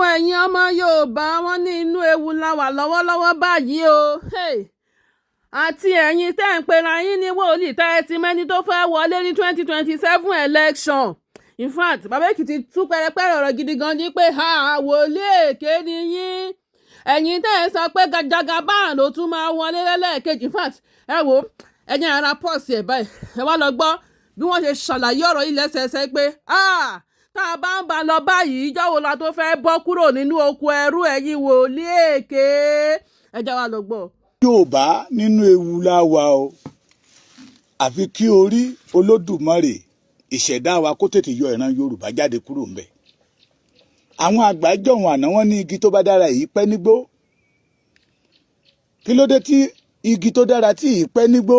wo ẹ̀yin ọmọ Yorùbá wọn ní inú ewu la wà lọ́wọ́lọ́wọ́ báyìí o àti ẹ̀yin tẹ́ ń pera yín ní wòlíì tẹ́ ẹ ti mẹ́ni tó fẹ́ wọlé ní 2027 election in fact Bàbá Èkìtì tú pẹ́rẹpẹ́rẹ ọ̀rọ̀ gidi gan ni pé wòlíì èké ni yín ẹ̀yin tẹ́ ẹ sọ pé Jagaban ló tún máa wọlé lẹ́lẹ́kejì in fact ẹ wò ẹ̀yin ara pọ́ọ̀sì ẹ̀ báyìí ẹ wá lọ gbọ́ bí wọ́n ṣe ṣàlàyé ọ̀rọ̀ yìí lẹ́sẹẹsẹ pé tá a bá ń bá lọ báyìí ìjọ́wọ́ la tó fẹ́ bọ́ kúrò nínú oko ẹrú ẹ̀yin wòlíì èké ẹ já wa lọ gbọ́. Yorùbá nínú ewu la wà o àfi kí orí Olódùmarè ìṣẹ̀dá wa kó tètè yọ ìran Yorùbá jáde kúrò ńbẹ̀. Àwọn àgbà jọ̀hún àná wọn ní igi tó bá dára yìí pẹ́ nígbó. Kí ló dé tí igi tó dára tí yìí pẹ́ nígbó?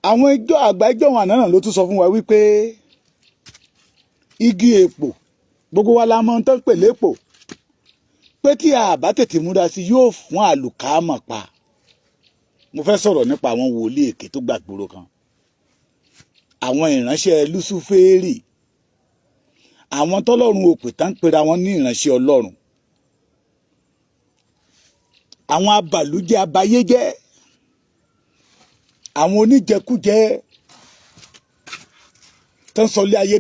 Àwọn àgbà jọ̀hún àná náà ló tún sọ fún wa wípé igi èpò gbogbo wa la mọ̀ tán pè lépo pé tí a bá tètè múra sí yóò fún àlùkámọ̀ pa. Mo fẹ́ sọ̀rọ̀ nípa àwọn wòlíì èké tó gbàgbóró kan, àwọn ìránṣẹ́ Lúsúférì, àwọn tọ́lọ́run òpè tán pera wọn ní ìránṣẹ́ Ọlọ́run, àwọn abàlújẹ́ abayéjẹ́, àwọn oníjẹkújẹ tán sọlé ayé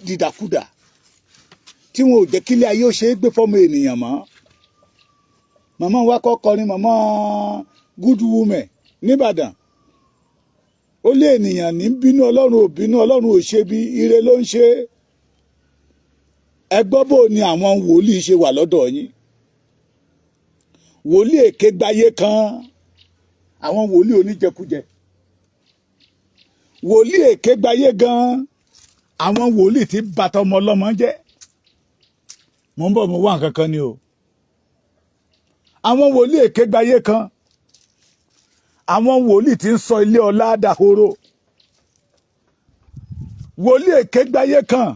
dídàkudà tí wọn ò jẹ́ kílé ayé ó ṣe é gbé fọ́mọ ènìyàn mọ́. Màmá wa kọ́kọ́ ni màmá good woman nìbàdàn, ó lé ènìyàn ní bínú Ọlọ́run ò bínú, Ọlọ́run ò ṣe bí ire ló ń ṣe. Ẹ gbọ́ bó ni àwọn wòlíì ṣe wà lọ́dọ̀ yín. Wòlíì èké gbayé kan, àwọn wòlíì oníjẹkújẹ, wòlíì èké gbayé gan, àwọn wòlíì tí bàtà ọmọ ọlọ́mọ jẹ́. Mo ń bọ̀ mo wá nǹkan kan ni o. Àwọn wòlíì èké gbayé kan, àwọn wòlíì tí ń sọ ilé ọlá dahoro. Wòlíì èké gbayé kan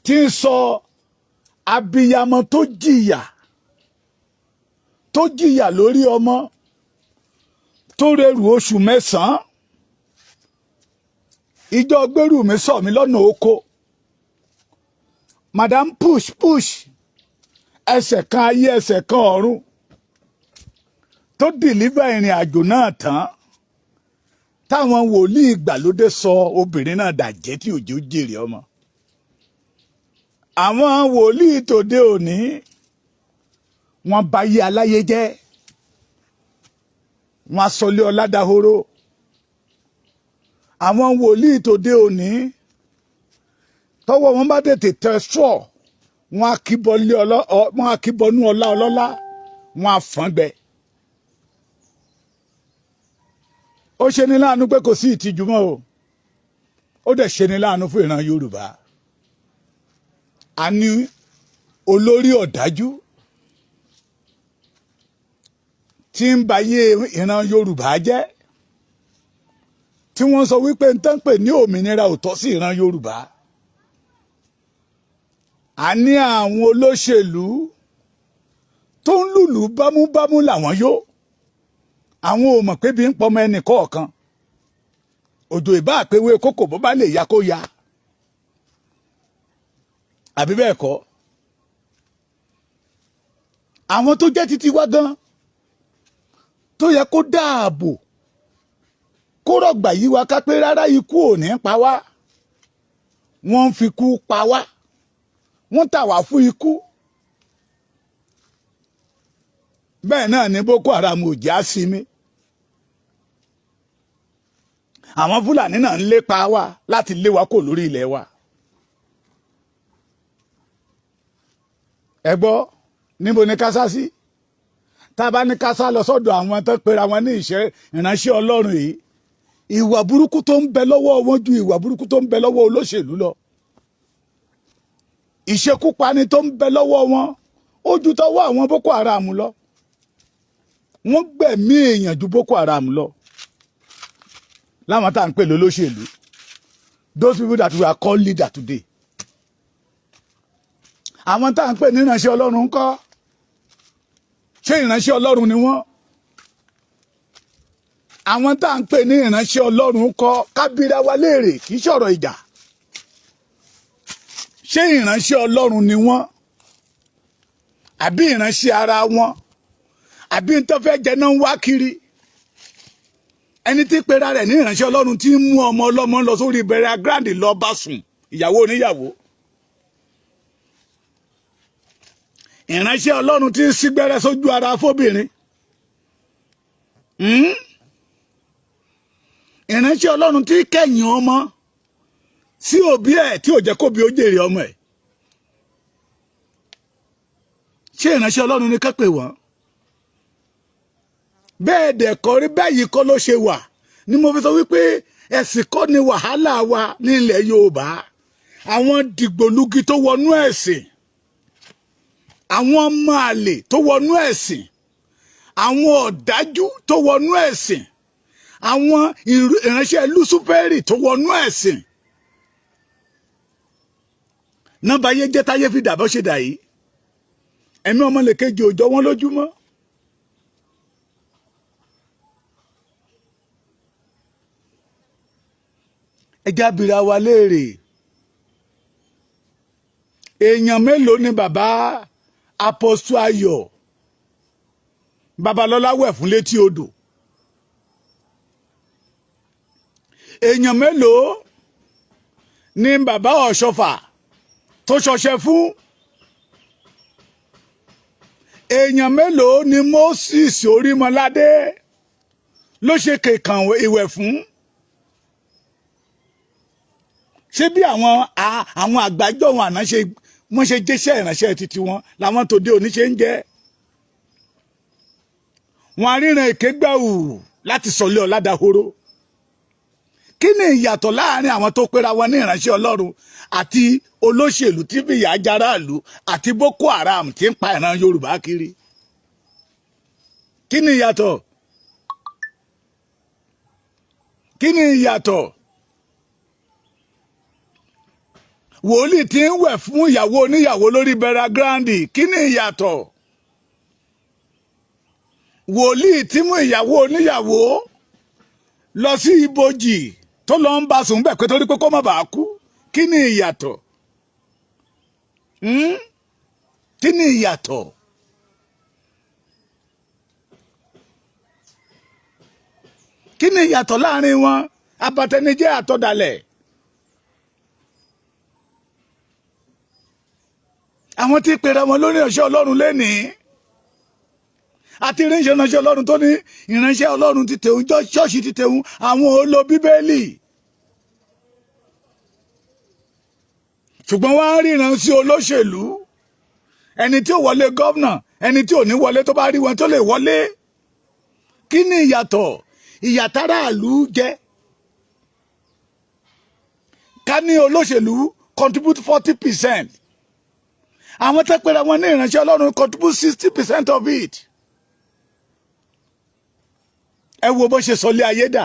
tí ń sọ abiyamọ tó jìyà lórí ọmọ tó rẹrù oṣù mẹ́sàn-án. Ìjọ gbèrú mi sọ mí lọ́nà oko. Madam push ẹsẹ̀ kan ayé ẹsẹ̀ kan ọ̀run tó dìlíbà ìrìn àjò náà tán táwọn wòlíì ìgbàlódé sọ obìnrin náà dàjẹ́ tí òjò jèrè ọmọ. Àwọn wòlíì tòde òní wọ́n bà yé aláyé jẹ́, wọ́n sọlé ọlá dahoro. Àwọn wòlíì tòde òní tọ́wọ́ wọn bá tètè tẹ sọ wọn á kíbọnú ọlá ọlọ́lá, wọn á fọ́n gbẹ. Ó ṣe ní láàánú pé kò sí ìtìjú mọ́ o, ó dẹ̀ ṣe ní láàánú fún ìran Yorùbá. A ní olórí ọ̀dájú tí ń bayé ìran Yorùbá jẹ́, tí wọ́n sọ wípé ń tán pè ní òmìnira ò tọ́ sí ìran Yorùbá. A ní àwọn olóṣèlú tó ń lùlù bámúbámú làwọn yó, àwọn ò mọ̀ pé bí ń pọmọ ẹnì kọ̀ọ̀kan. Òjò ìbá àpéwé kókò bó bá lè ya kó ya, àbí bẹ́ẹ̀ kọ́. Àwọn tó jẹ́ títí wá gan tó yẹ kó dáàbò kó rọ̀gbà yí wa ká pé rárá ikú ò ní pa wá, wọ́n ń fi kú pa wá, wọ́n tà wá fún ikú. Bẹ́ẹ̀ náà ni Boko Haram ò já sí mi. Àwọn Fúlàní náà ń lépa wa láti lé wa kò lórí ilẹ̀ wa. Ẹ gbọ́ níbo ni ká sá sí? Tá a bá ní ká sá lọ sọ́dọ̀ àwọn tó pera wọn ní ìránṣẹ́ Ọlọ́run yìí, ìwà burúkú tó ń bẹ lọ́wọ́ wọn ju ìwà burúkú tó ń bẹ lọ́wọ́ olóṣèlú lọ. Ìṣekúpani tó ń bẹ lọ́wọ́ wọn ó ju tọwọ́ àwọn Boko Haram lọ. Wọ́n gbẹ̀mí èèyàn ju Boko Haram lọ. Láwọn tá à ń pè lólóṣèlú, those people that we are called leader today. Àwọn tá à ń pè ní ìránṣẹ́ Ọlọ́run ńkọ́? Ṣé ìránṣẹ́ Ọlọ́run ni wọ́n? Àwọn tá à ń pè ní ìránṣẹ́ Ọlọ́run ńkọ́? Ká bira wa léèrè, kì í ṣọ̀rọ̀ ìjà. ṣé ìránṣẹ́ Ọlọ́run ni wọ́n àbí ìránṣẹ́ ara wọn àbí n tó fẹ́ jẹ náà ń wá kiri? Ẹni tí pera rẹ̀ ní ìránṣẹ́ Ọlọ́run tí ń mú ọmọ ọlọ́mọ lọ sórí burial ground lọ bá sùn ìyàwó oníyàwó. Ìránṣẹ́ Ọlọ́run tí ń sígbẹ́rẹ́ sójú ara fóbìnrin. Ìránṣẹ́ Ọlọ́run tí kẹ̀yìn ọmọ sí òbí ẹ̀ tí ò jẹ́ kóbi ó jèrè ọmọ ẹ̀. Ṣé ìránṣẹ́ Ọlọ́run ni ká pè wọ́n? Bẹ́ẹ̀ dẹ̀ kọ́ rí báyìí kọ́ ló ṣe wà ni mo fi sọ wípé ẹ̀sìn kọ́ ni wàhálà wa ní ilẹ̀ Yorùbá. Àwọn dìgbòlugi tó wọnú ẹ̀sìn, àwọn ọmọ àlè tó wọnú ẹ̀sìn, àwọn ọ̀dájú tó wọnú ẹ̀sìn, àwọn ìránṣẹ́ lúsúpẹ́rì tó wọnú ẹ̀sìn. Nọ́mbà ayé jẹ́ táyé fi dàbọ̀ ṣe dà yìí. Ẹ̀mí ọmọlẹ́kejì ò jọ wọ́n lójúmọ́. Ẹjẹ́ abìrà wa léèrè. Èèyàn mélòó ni bàbá Apọ́stù Ayọ̀ Babalọ́lá wẹ̀ fún létí odò? Èèyàn mélòó ni bàbá Ọ̀ṣọ́fà tó ṣọṣẹ fún? Èèyàn mélòó ni Moses Orímọládé ló ṣe kèkàn ìwẹ̀ fún? Ṣé bí àwọn àgbájọ wọn àná wọ́n ṣe jẹ́ṣẹ́ ìránṣẹ́ títí wọn làwọn tòde òní ṣe ń jẹ́? Wọn aríran èké gbàù láti sọlé ọ̀làdàhóró. Kí ni ìyàtọ̀ láàrin àwọn tó pera wọn ní ìránṣẹ́ Ọlọ́run àti olóṣèlú tí fìyà járàlú àti Boko Haram tí ń pa ìran Yorùbá kiri? Kí ni ìyàtọ̀? Kí ni ìyàtọ̀? Wòlíì tí ń wẹ̀ fún ìyàwó oníyàwó lórí burial ground, kí ni ìyàtọ̀? Wòlíì tí mú ìyàwó oníyàwó lọ sí ibojì tó lọ ń bá sùn bẹ́ẹ̀ pé torí pé kó má bàa kú, kí ni ìyàtọ̀? Kí ni ìyàtọ̀? Kí ni ìyàtọ̀ láàrin wọn? Abatẹnijẹ́ àtọ̀dàlẹ̀. Àwọn tí pera wọn lórí ìránṣẹ́ Ọlọ́run lénìí àti ìránṣẹ́ Ọlọ́run tó ní ìránṣẹ́ Ọlọ́run ti tẹ̀hún, ṣọ́ọ̀ṣì ti tẹ̀hún, àwọn ò lo Bíbélì. Ṣùgbọ́n wọ́n á ríran sí olóṣèlú, ẹni tí ò wọlé gọ́vnà, ẹni tí ò ní wọlé tó bá rí wọn tó lè wọlé. Kí ni ìyàtọ̀? Ìyàtàrà àlú jẹ́. Ká ní olóṣèlú contribute 40%. Àwọn tó pera wọn ní ìránṣẹ́ Ọlọ́run contribute 60% of it. Ẹ wo bó ṣe sọlé ayé dà.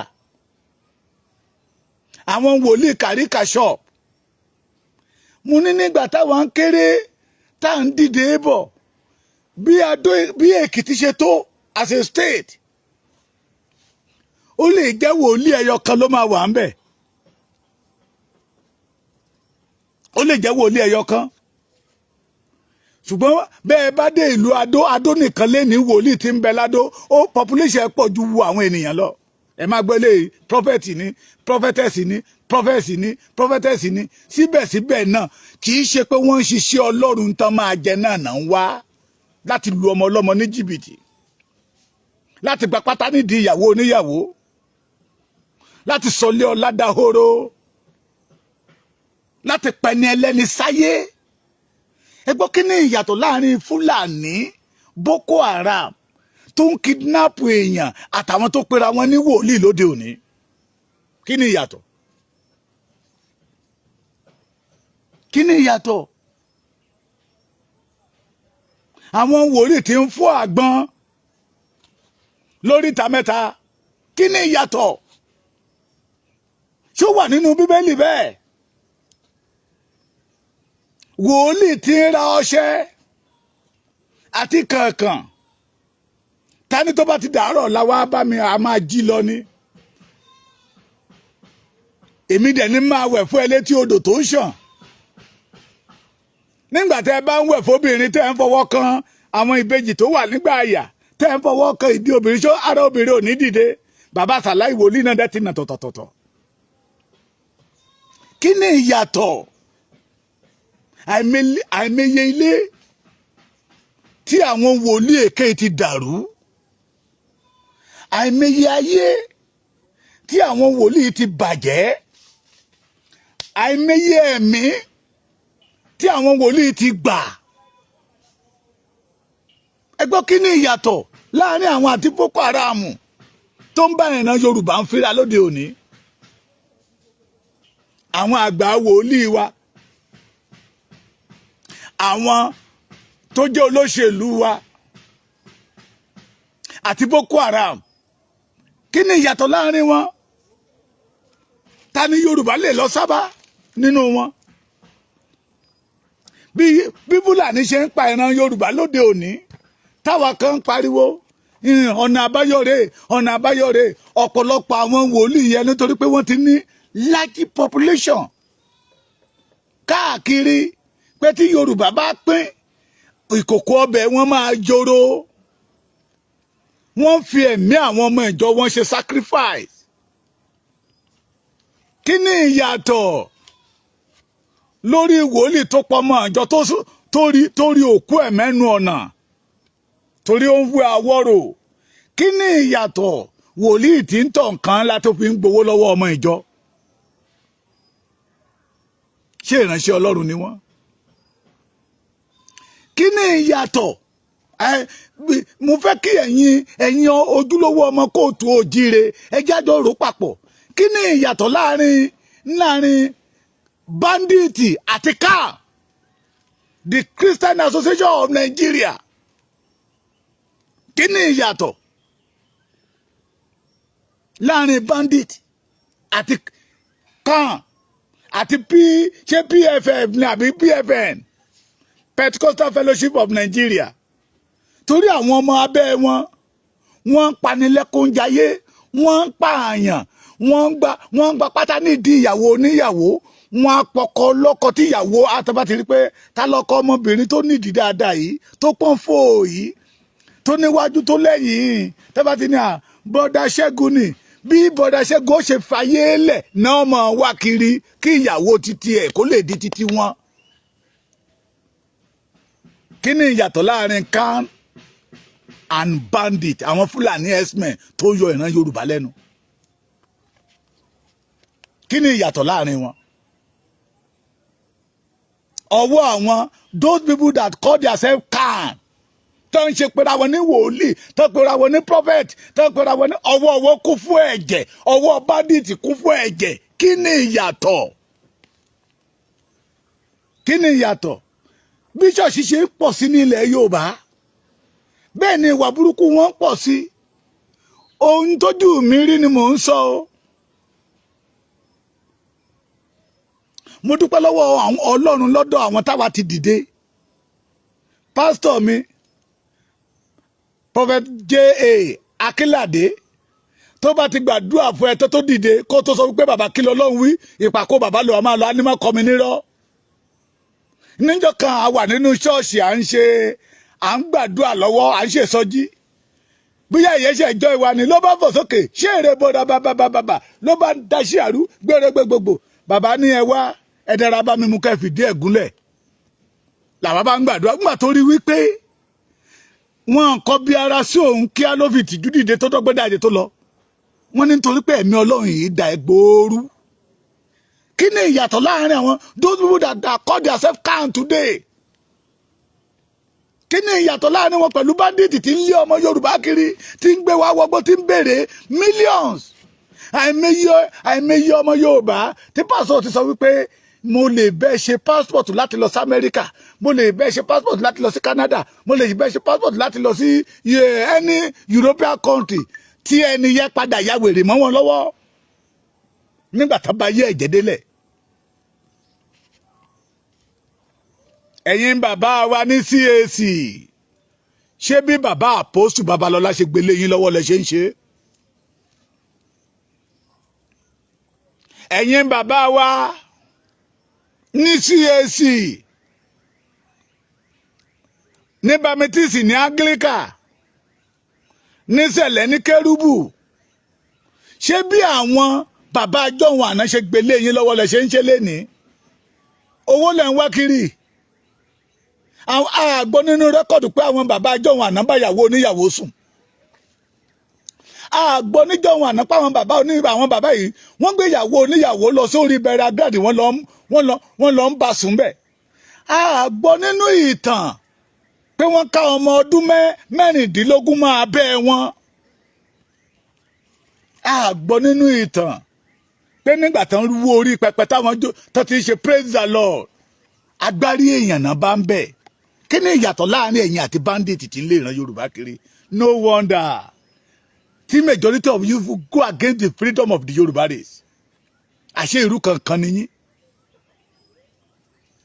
Àwọn wòlíì kàríkà shop. Mo ní nígbà táwọn kéré tá à ń dìde bọ̀ bí Èkìtì ṣe tó as a state, ó lè jẹ́ wòlíì ẹyọ kan ló máa wà ń bẹ̀. Ó lè jẹ́ wòlíì ẹyọ kan. Ṣùgbọ́n bẹ́ẹ̀ bá dé ìlú Adó nìkan lé ní wòlíì tí ń bẹ ládó, ó population pọ̀ ju àwọn ènìyàn lọ. Ẹ máa gbọ́ lé prophet ní, prophetess ní, prophetess ní, prophetess ní. Síbẹ̀síbẹ̀ náà kì í ṣe pé wọ́n ń ṣiṣẹ́ Ọlọ́run tán máa jẹ náà ń wá láti lu ọmọ ọlọ́mọ ní jìbìtì, láti gba pátá nídìí ìyàwó oníyàwó, láti sọlé ọ̀làdàhóró, láti pẹni ẹlẹ́ni sáyé. Ẹ gbọ́ kí ni ìyàtọ̀ láàrin Fúlàní, Boko Haram tó ń kidnap èèyàn àtàwọn tó pera wọn ní wòlíì lóde òní? Kí ni ìyàtọ̀? Kí ni ìyàtọ̀? Àwọn wòlíì tí ń fọ́ àgbọn lóríta mẹ́ta, kí ni ìyàtọ̀? Ṣó wà nínú Bíbélì bẹ́ẹ̀? Wòlíì tí ń ra ọṣẹ àti kànkàn, tani tó bá ti dàárọ̀ láwa bá mi a máa jí lọ ni. Èmi dẹ̀ ní máa wẹ̀ fún ẹ létí odò tó ń ṣàn. nígbà tẹ́ ẹ bá ń wẹ̀ fóbìnrin tẹ́ ẹ ń fọwọ́ kan àwọn ìbejì tó wà nígbà àyà tẹ́ ẹ ń fọwọ́ kan ìdí obìnrin ṣó ara obìnrin ò ní dìde bàbá Sàláì wòlíì náà dẹ́ ti nà tọ̀tọ̀tọ̀tọ̀. kí ni ìyàtọ̀ àìmọye ilé tí àwọn wòlíì èké ti dàrú àìmọye ayé tí àwọn wòlíì ti bàjẹ́ àìmọye ẹ̀mí tí àwọn wòlíì ti gbà. ẹ gbọ́ kí ni ìyàtọ̀ láàrin àwọn àti Boko Haram tó ń bá ìran Yorùbá ń fira lóde òní. àwọn àgbà wòlíì wa àwọn tó jẹ́ olóṣèlú wa àti Boko Haram kí ni ìyàtọ̀ láàrin wọn? ta ni Yorùbá lè lọ sábà nínú wọn? bí Fúlàní ṣe ń pa ìran Yorùbá lóde òní táwa kan ń pariwo ọ̀nà àbáyọ̀rè ọ̀nà àbáyọ̀rè ọ̀pọ̀lọpọ̀ àwọn wòlíì yẹn nítorí pé wọ́n ti ní large population káàkiri pé tí Yorùbá bá pín ìkòkò ọbẹ̀ wọn máa joro wọ́n fi ẹ̀mí àwọn ọmọ ìjọ wọn ṣe sacrifice. kí ni ìyàtọ̀ lórí wòlíì tó pọmọ ìjọ tó rí òkú ẹ̀ mẹ́nu ọ̀nà torí ó ń wé àwọ̀rò? kí ni ìyàtọ̀ wòlíì tí ń tọ̀ nǹkan látó fi ń gbowó lọ́wọ́ ọmọ ìjọ? ṣé ìránṣẹ́ Ọlọ́run ni wọ́n? kí ni ìyàtọ̀? mo fẹ́ kí ẹ̀yin ojúlówó ọmọ kóòtù òjíire ẹ jájọ rò papọ̀. kí ni ìyàtọ̀ láàrin bandits àti CAN, the Christian Association of Nigeria? kí ni ìyàtọ̀ láàrin bandits àti CAN àti ṣé PFF ni àbí PFN, Pentecostal Fellowship of Nigeria? torí àwọn ọmọ abẹ́ wọn wọ́n ń panilẹ́kúnjayé wọ́n ń pààyàn wọ́n ń gba pátá nídìí ìyàwó oníyàwó wọ́n á pọkọ lọ́kọ tí ìyàwó àtàbà ti rí pé ta lọ́kọ ọmọbìnrin tó nídìí dáadáa yìí tó pọ́n fò yìí tó níwájú tó lẹ́yìn tẹ́bà ti ní bọ́dà Ṣẹ́gun ni bí bọ́dà Ṣẹ́gun ó ṣe fàyè lẹ̀ náà mọ̀ wá kiri kí ìyàwó títí ẹ̀ kó lè di títí wọn. kí ni ìyàtọ̀ láàrin CAN and bandit àwọn Fúlàní herdsmen tó yọ ìran Yorùbá lẹ́nu? kí ni ìyàtọ̀ láàrin wọn? ọwọ́ àwọn those people that call themselves CAN tó ń ṣe pera wọn ní wòlíì tó pera wọn ní prophet tó pera wọn ní ọwọ́ kún fún ẹ̀jẹ̀ ọwọ́ bandit kún fún ẹ̀jẹ̀. kí ni ìyàtọ̀? kí ni ìyàtọ̀? bí ṣọ́ọ̀ṣì ṣe ń pọ̀ sí ní ilẹ̀ Yorùbá bẹ́ẹ̀ ni ìwà burúkú wọn ń pọ̀ sí. ohun tójú mi rí ni mò ń sọ o. mo dúpẹ́ lọ́wọ́ Ọlọ́run lọ́dọ̀ àwọn táwa ti dìde. pásítọ̀ mi Prophet J.A. Akínládé tó bá ti gbàdúrà fún ẹ tó dìde kó tó sọ wípé bàbá kí lọ́lọ́run wí ìpàkó bàbá lò máa lọ ánímọ́ kọ́mi nírọ́. níjọ́ kan a wà nínú ṣọ́ọ̀ṣì à ń gbàdúrà lọ́wọ́ à ń ṣèsọjí bóyá ìyẹn ṣe ìjọ ìwà ni ló bá fò sókè ṣé èrè bọ́dà bàbà ló bá daṣí àrú gbèrègbè gbogbo bàbá ní ẹ wá ẹ dára bá mi mú kẹ́ fìdí ẹ̀ gúnlẹ̀. làwọn bá ń gbàdúrà gbà tó rí wípé wọn kọ bí ara sí òun kí á ló fi tìjú dìde tó dọ́gbẹ́ dáadé tó lọ wọn ní nítorí pé ẹ̀mí Ọlọ́run yìí da ẹgbòoru. kí ni ìyàtọ̀ láàrin àwọn those people that call themselves CAN today? kí ni ìyàtọ̀ láàrin wọn pẹ̀lú bandit tí ń lé ọmọ Yorùbá kiri tí ń gbé wá wọgbó tí ń béèrè millions? àìmọye ọmọ Yorùbá tí pásítọ̀ ti sọ wípé mo lè bẹ́ẹ̀ ṣe passport láti lọ sí Amẹ́ríkà, mo lè bẹ́ẹ̀ ṣe passport láti lọ sí Canada, mo lè bẹ́ẹ̀ ṣe passport láti lọ sí any European country tí ẹni yẹn padà ya wèrè mọ́ wọn lọ́wọ́ nígbà tá bá yẹ ẹ̀jẹ̀ délẹ̀. ẹ̀yin bàbá wa ní CAC ṣé bí bàbá àpòsù Babalọ́lá ṣe gbélé yín lọ́wọ́ lẹ ṣe ń ṣe? ẹ̀yin bàbá wa ní CAC ní baptist ní anglican ní sẹ̀lẹ̀ ní kérúbù ṣé bí àwọn bàbá àjọ̀hún àná ṣe gbélé yín lọ́wọ́ lẹ ṣe ń ṣe lénìí owó lẹ̀ ń wá kiri àgbọ́ nínú rẹ́kọ̀dù pé àwọn bàbá àjọ̀hún àná báyàwó oníyàwó sùn àgbọ́ níjọ̀hún àná pé àwọn bàbá yìí wọ́n gbé ìyàwó oníyàwó lọ sórí bẹ̀rẹ̀ agáàdì wọ́n lọ ń bá sùn bẹ́ẹ̀ àgbọ́ nínú ìtàn pé wọ́n ká ọmọ ọdún mẹ́rìndínlógún máa bẹ́ wọn àgbọ́ nínú ìtàn pé nígbà tán rú orí pẹpẹ táwọn tó ti ṣe praise the Lord agbárí èèyàn náà bá ń bẹ̀ kí ni ìyàtọ̀ láàrin ẹ̀yin àti bandit tí ń lè ran Yorùbá kiri no wonder tí majority of you go against the freedom of the Yorùbá race àṣé irú kankan nìyí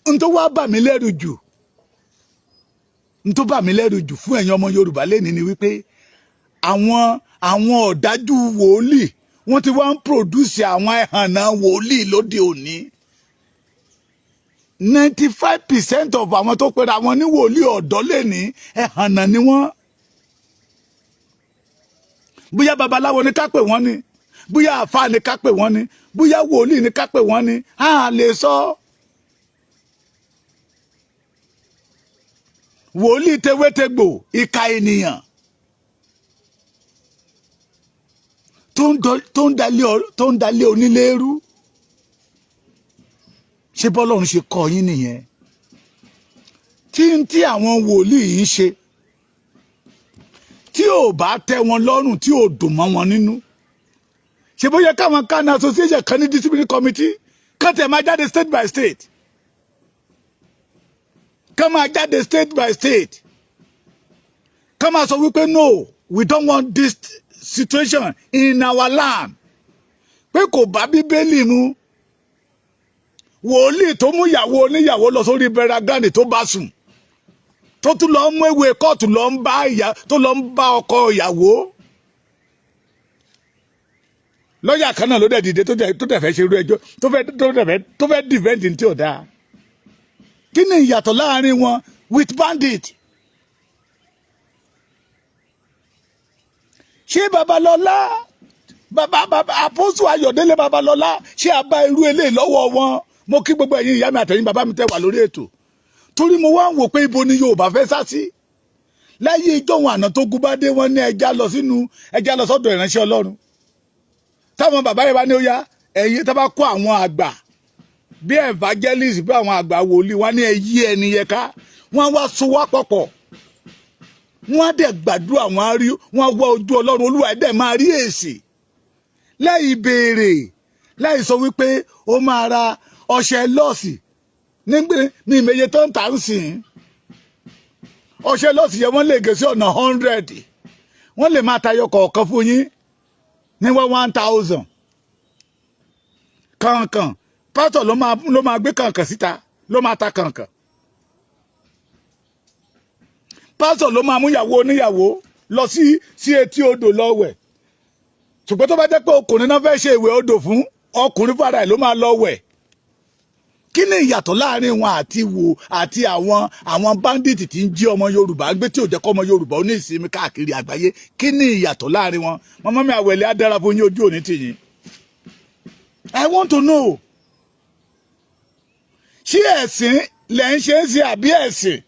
n tó wá bà mí lẹ́rù jù fún ẹ̀yin ọmọ Yorùbá lẹ́ni ni wípé àwọn ọ̀dájú wòlíì wọ́n ti wá ń produce àwọn ẹ̀hànà wòlíì lóde òní 95% of àwọn tó pera wọn ní wòlíì ọ̀dọ́ lẹ́ni ẹ̀hànà ni wọ́n bóyá babaláwo ni ká pè wọ́n ni bóyá àfáà ni ká pè wọ́n ni bóyá wòlíì ni ká pè wọ́n ni a lè sọ wòlíì tewétegbò ìka ènìyàn tó ń dalé onílé rú ṣé bọ́lọ́run ṣe kọ́ yín nìyẹn tí àwọn wòlíì yìí ń ṣe tí ò bá tẹ́ wọn lọ́rùn tí ò dùn mọ́ wọn nínú ṣe bóyá káwọn kan association kan ní disciplinary committee kan tẹ̀ máa jáde state by state kan máa jáde state by state kan máa sọ wípé no we don't want this situation in our land pé kò bá bíbélì mu wòlíì tó mú ìyàwó oníyàwó lọ sórí bẹ̀rẹ̀ gánì tó bá sùn tó tún lọ mú ewé kóòtù lọ ń bá ọkọ ìyàwó lọ́ọ̀yà kan náà ló dẹ̀ dìde tó dẹ̀ fẹ́ ṣe irú ẹjọ́ tó fẹ́ dìvẹ́ǹdì tí ò dáa kí ni ìyàtọ̀ láàrin wọn with bandit ṣé Babalọ́lá bàbá àpọ́sù Ayọ̀délé Babalọ́lá ṣé a bá irú eléyìí lọ́wọ́ wọn mo kí gbogbo ẹ̀yin ìyá mi àtẹ̀yin bàbá mi tẹ́ wà lórí ètò torí mo wá ń wò pé ibo ni Yorùbá fẹ́ sá sí láyé ìjọ́hun àná tó gún bá dé wọn ní ẹja lọ sọ́dọ̀ ìránṣẹ́ Ọlọ́run táwọn bàbá yẹn bá ní ó yá ẹ̀yin tá bá kó àwọn àgbà bí evangelist bí àwọn àgbà wòlíì wá ní ẹyí ẹni yẹ ká wọ́n wá so wá pọ̀pọ̀ wọ́n á dẹ̀ gbàdúrà wọ́n wá ojú Ọlọ́run Olúwa dẹ̀ máa rí èsì láì béèrè láì sọ wípé ó máa ra ọṣẹ lọ́ọ̀sì nígbè ní ìmẹ̀yẹ tó ń tà ń sìn ọṣẹ lọ́ọ̀sì yẹn wọ́n lè gé sí ọ̀nà 100 wọ́n lè máa tayọ kọ̀ọ̀kan fún yín ní 1000 kànkàn pásítọ̀ ló máa gbé kànkàn síta ló máa ta kànkàn pásítọ̀ ló máa mú ìyàwó oníyàwó lọ sí etí odò lọ́wẹ̀ ṣùgbọ́n tó bá jẹ́ pé ọkùnrin náà fẹ́ ṣe ìwẹ̀ odò fún ọkùnrin fúnra ẹ̀ ló máa lọ wẹ̀ kí ni ìyàtọ̀ láàrin wọn àti àwọn bandit tí ń jí ọmọ Yorùbá gbé tí ò jẹ́ kọ́ ọmọ Yorùbá ó ní ìsinmi káàkiri àgbáyé kí ni ìyàtọ̀ láàrin wọn mọ́mọ́ mi Àwẹ̀lẹ̀ á dára fún yín ojú òní tìyín I want to know ṣé ẹ̀sìn lẹ́ ń ṣe é sí àbí ẹ̀sìn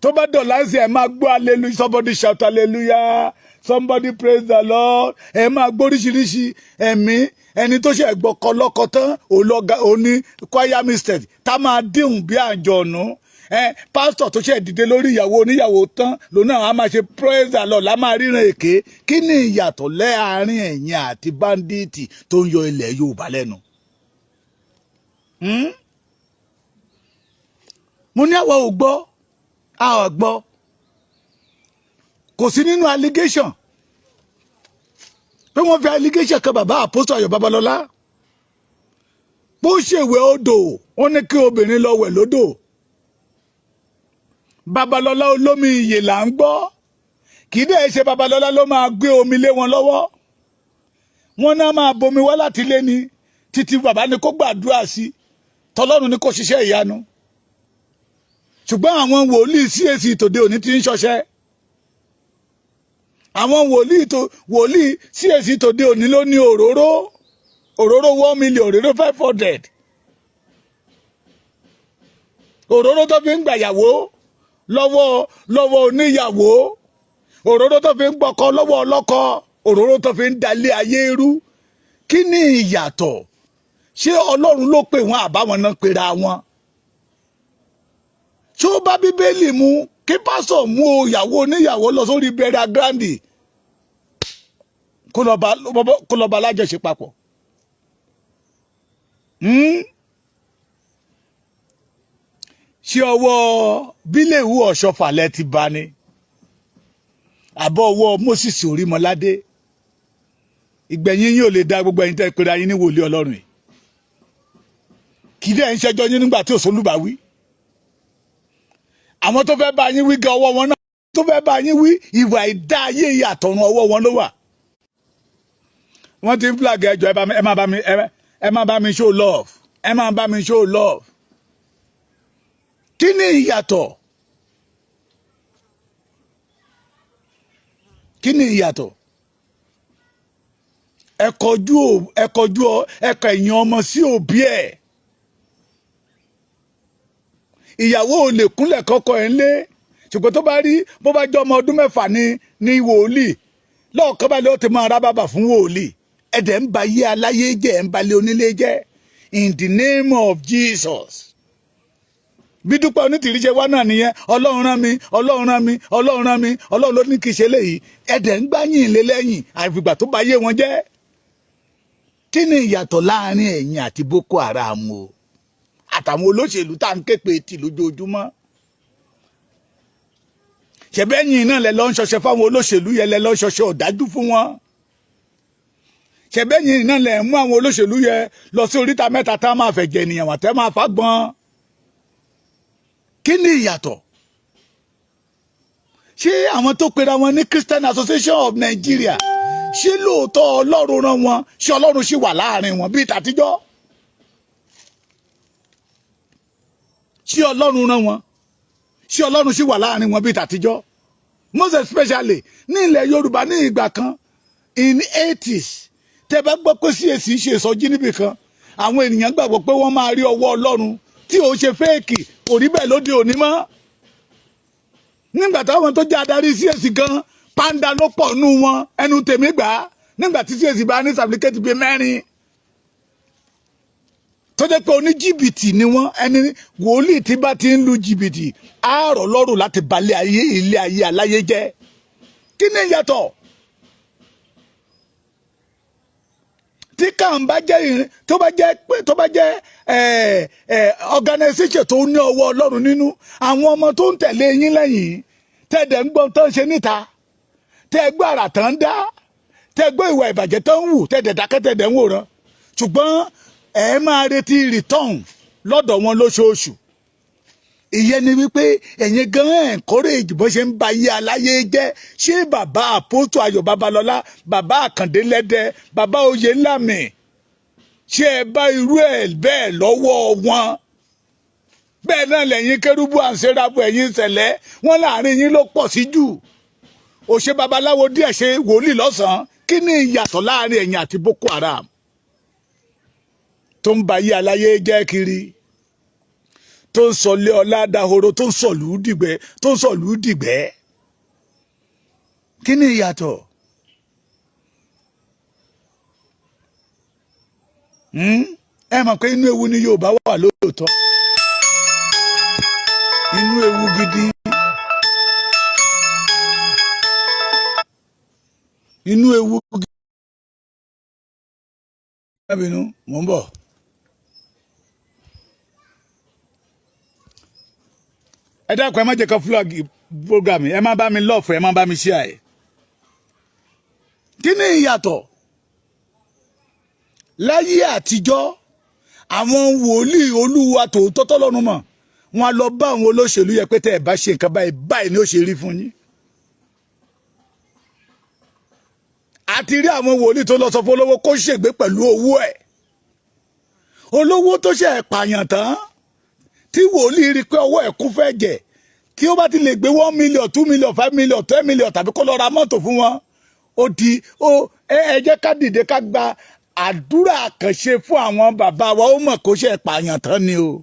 tó bá dọ̀là sí ẹ̀ máa gbọ́ hallelujah somebody shout hallelujah somebody praise the Lord ẹ̀ máa gbóríṣiríṣi ẹ̀mí ẹni tó ṣe ẹ̀gbọ́kọ lọ́kọ tán òní choir mistake tá máa díhùn bí àjọ̀nù pásítọ̀ tó ṣe dìde lórí ìyàwó oníyàwó tán lòun náà á máa ṣe praise the Lord lá máa ríran èké kí ni ìyàtọ̀ láàrin ẹ̀yin àti bandit tó ń yọ ilẹ̀ Yorùbá lẹ́nu. mo ní àwọn ò gbọ́ a ò gbọ́ kò sí nínú allegation pé wọ́n fi allegation kan bàbá Apostle Ayọ̀ Babalọ́lá bó ṣèwé odò wọ́n ní kí obìnrin lọ wẹ̀ lódò Babalọ́lá olómi iyè là ń gbọ́ kì í dẹ̀ ṣe Babalọ́lá ló máa gbé omi lé wọn lọ́wọ́ wọ́n náà máa bomi wá láti lé ni títí bàbá ni kó gbàdúrà sí tọlọ́run ni kó ṣiṣẹ́ ìyanu ṣùgbọ́n àwọn wòlíì CAC tòde òní ti ń ṣọṣẹ́. Àwọn wòlíì CAC tòde òní ló ní òróró 1 million, òróró 500. Òróró tó fi ń gbàyàwó lọ́wọ́ oníyàwó, òróró tó fi ń gbọ́kọ lọ́wọ́ ọlọ́kọ, òróró tó fi ń dalé ayé rú. Kí ni ìyàtọ̀? Ṣé Ọlọ́run ló pè wọ́n àbáwọn náà pera wọn? Ṣé ó bá Bíbélì mu kí pásọ̀ mú ìyàwó oníyàwó lọ sórí burial ground kó lọ bá alájọṣe papọ̀? Ṣé ọwọ́ Bíléwù Ọ̀ṣọ́fà lẹ ti bá ní? Àbọ̀ ọwọ́ Moses Orímọládé? Ìgbẹ̀yìn yín ò lè dá gbogbo ẹ̀yin tẹ́ pera yín ní wòlíì Ọlọ́run yìí. Kì í dẹ̀ ń ṣẹjọ́ yín nígbà tí òṣòlùbá wí. Àwọn tó fẹ́ bá yín wí gan ọwọ́ wọn náà, tó fẹ́ bá yín wí ìwà ìdá ayé àtọ̀run ọwọ́ wọn ló wà. Wọ́n ti ń flag ẹjọ́ ẹ má bá mi show love, ẹ má bá mi show love. Kí ni ìyàtọ̀? Kí ni ìyàtọ̀? Ẹ kọjú ẹ̀yìn ọmọ sí òbí ẹ̀. Ìyàwó ò lè kúnlẹ̀ kọ́kọ́ ẹ̀ ńlé, ṣùgbọ́n tó bá rí bó bá jẹ́ ọmọ ọdún 6 ní wòlíì lọ́ọ̀kan bá lè ó ti máa rá bàbà fún wòlíì. Ẹ̀dẹ̀ ń ba yé aláyé jẹ́, ẹ̀ ń balẹ̀ onílé jẹ́. In the name of Jesus. Bí Dúpẹ́ Onítìrí ṣe wá náà nìyẹn, Ọlọ́run rán mi, Ọlọ́run rán mi, Ọlọ́run rán mi, Ọlọ́run ló ní kí ṣe léyìí. Ẹ̀dẹ̀ ń gbáyìn lé lẹ́yìn àfìgbà tó bá yé wọn jẹ́. Kí ni ìyàtọ̀ láàrin ẹ̀yin àti Boko Haram o? Àtàwọn olóṣèlú tá à ń ké pe tì lójoojúmọ́. Ṣẹ̀bẹ́yìn náà lẹ lọ ń ṣọṣẹ́ fáwọn olóṣèlú yẹn, lẹ lọ ń ṣọṣẹ́ ọ̀dájú fún wọn. Ṣẹ̀bẹ́yìn náà lẹ mú àwọn olóṣèlú yẹn lọ sí oríta mẹ́ta tá máa fẹ̀jẹ̀ ènìyàn wà tẹ́ máa fagbọ́n. Kí ni ìyàtọ̀? Ṣé àwọn tó pera wọn ní Christian Association of Nigeria, ṣé lóòótọ́ Ọlọ́run rán wọn? Ṣé Ọlọ́run ṣì wà láàrin wọn bíi tàtijọ́? Ṣé Ọlọ́run rán wọn? Ṣé Ọlọ́run ṣì wà láàrin wọn bíi tàtijọ́? Most especially ní ilẹ̀ Yorùbá ní ìgbà kan in 80s, tẹ́ bá gbọ́ pé CAC ṣe ìsọjí níbì kan, àwọn ènìyàn gbàgbọ́ pé wọ́n máa rí ọwọ́ Ọlọ́run tí ò ṣe fẹ́ẹ̀kì. Kò rí bẹ́ẹ̀ lóde òní mọ́. Nígbà táwọn tó jẹ́ adarí CAC gan pàǹdà ló pọ̀ nù wọn, ẹnu tèmi gbà á. Nígbà tí CAC bá ní sàbílíkẹ́tì bíi 4 tó jẹ́ pé oní jìbìtì ni wọ́n, ẹni wòlíì tí bá ti ń lu jìbìtì á rọ̀ lọ́rùn láti balẹ̀ ayé ilé ayé aláyé jẹ́. Kí ni ìyàtọ̀? Tí kàn bá jẹ́ tó bá jẹ́ organisation tó ní ọwọ́ Ọlọ́run nínú, àwọn ọmọ tó ń tẹ̀lé yín lẹ́yìn tẹ́ẹ̀dẹ̀ ń gbọ́n tó ń ṣe níta, tẹ́ẹ̀ gbọ́ àrà tán ń dá, tẹ́ẹ̀ gbọ́ ìwà ìbàjẹ́ tó ń wù, tẹ́ẹ̀dẹ̀ dákẹ́ tẹ́ẹ̀dẹ̀ ń wòran, ṣùgbọ́n ẹ máa retí return lọ́dọ̀ wọn lóṣooṣù. Ìyẹn ni wípé ẹ̀yin gan encourage bó ṣe ń ba ayé aláyé jẹ́. Ṣé bàbá Àpótò Ayọ̀ Babalọ́lá, bàbá Àkàndé Lẹ́dẹ́, bàbá Oyèlámì, ṣé ẹ bá irú ẹ̀ bẹ́ẹ̀ lọ́wọ́ wọn? Bẹ́ẹ̀ náà lẹ́yìn Kérúbù àǹsẹ́rábù ẹ̀yin Sẹ̀lẹ́, wọ́n láàrin yín ló pọ̀ sí jù. Òṣè babaláwo díẹ̀ ṣe wòlíì lọ́sàn-án. Kí ni ìyàtọ̀ láàrin ẹ̀yin àti Boko Haram tó ń ba ayé aláyé jẹ́ kiri, tó ń sọlé ọlá dahoro, tó ń sọ̀lú dìgbẹ́? Kí ni ìyàtọ̀? Ẹ mọ̀ pé inú ewu ni Yorùbá wà lóòótọ́. Inú ewu gidi. Inú ewu gidi. Ẹbínú, mò ń bọ̀. Ẹ dákun, ẹ má jẹ́ ká flag program, ẹ má bá mi love, ẹ má bá mi share ẹ. Kí ni ìyàtọ̀? Láyé àtijọ́, àwọn wòlíì Olúwa tòótọ́ tọ́lọ́run mọ̀, wọ́n lọ bá àwọn olóṣèlú yẹ pé tẹ́ ẹ bá ṣe nǹkan báyìí ni ó ṣe rí fún yín. Àti rí àwọn wòlíì tó lọ sọ fún olówó kó ṣègbé pẹ̀lú owó ẹ̀. Olówó tó ṣe pààyàn tán tí wòlíì rí pé ọwọ́ ẹ̀ kún fẹ́ jẹ tí ó bá ti lè gbé 1 million 2 million 5 million 10 million tàbí kó lọ ra mọ́tò fún wọn ó di ẹ jẹ́ ká dìde ká gba àdúrà àkànṣe fún àwọn bàbá wa ó mọ̀ kó ṣe pààyàn tán ni o.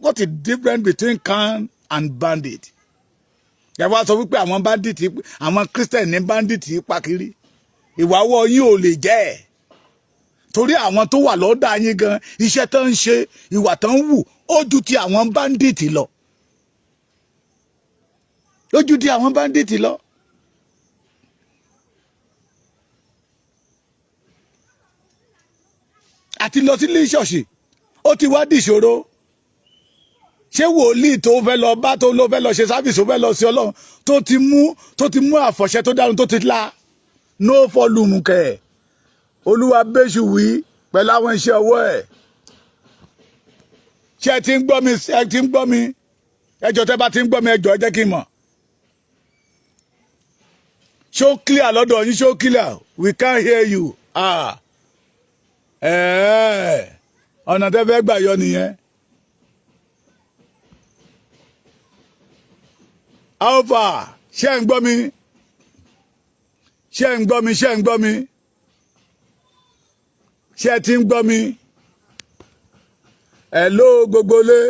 What is difference between can and bandit? Yàrá sọ wípé àwọn bandit àwọn Christian ní bandit pa kiri ìwà wọ yín ò lè jẹ́ ẹ̀ torí àwọn tó wà lọ́dọ̀ yín gan iṣẹ́ tó ń ṣe ìwà tó ń wù ó ju ti àwọn bandit lọ ó ju ti àwọn bandit lọ. àti lọ sí ilé ṣọ́ọ̀ṣì ó ti wá dìṣòro ṣé wòlíì tó fẹ́ lọ bá tó ló fẹ́ lọ ṣe sáfìsì ó fẹ́ lọ sí Ọlọ́run tó ti mú àfọ̀ṣẹ tó dáhùn tó ti la no fọlùmù kẹ̀ Olúwa bẹ́ṣù wí pẹ̀lú àwọn iṣẹ́ ọwọ́ ẹ̀ ṣé ẹ ti ń gbọ́ mi ẹ ti ń gbọ́ mi ẹjọ́ tẹ́ bá ti ń gbọ́ mi ẹjọ́ ẹ jẹ́ kí n mọ̀ ṣó clear lọ́dọ̀ yín ṣó clear we can't hear you ọ̀nà tẹ́ fẹ́ gbà yọ nìyẹn. Alpha ṣé ń gbọ́ mi ṣé ń gbọ́ mi ṣé ń gbọ́ mi ṣé ti ń gbọ́ mi hello gbogbo lé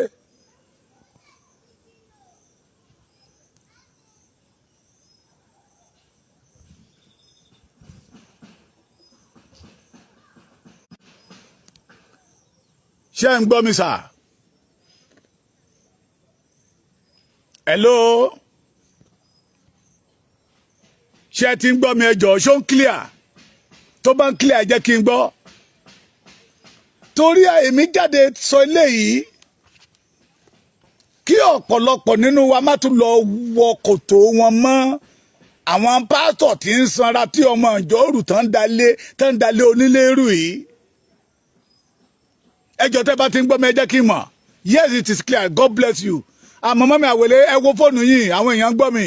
ṣé ń gbọ́ mi sà hello. Ṣé ti ń gbọ́ mi ẹjọ́ ṣó ń clear tó bá ń clear jẹ́ kí n gbọ́ torí èmi jáde sọ eléyìí kí ọ̀pọ̀lọpọ̀ nínú wa má tún lọ wọ kòtò wọn mọ́ àwọn pásítọ̀ tí ń sanra tí ọmọ ìjọ́rù tán ń dalé onílérù yìí ẹjọ́ tẹ́ bá ti ń gbọ́ mi ẹ jẹ́ kí n mọ̀ yes it is clear God bless you àmọ́ mọ́mi àwẹ̀lé ẹ wo fóònù yìí àwọn èèyàn ń gbọ́ mi.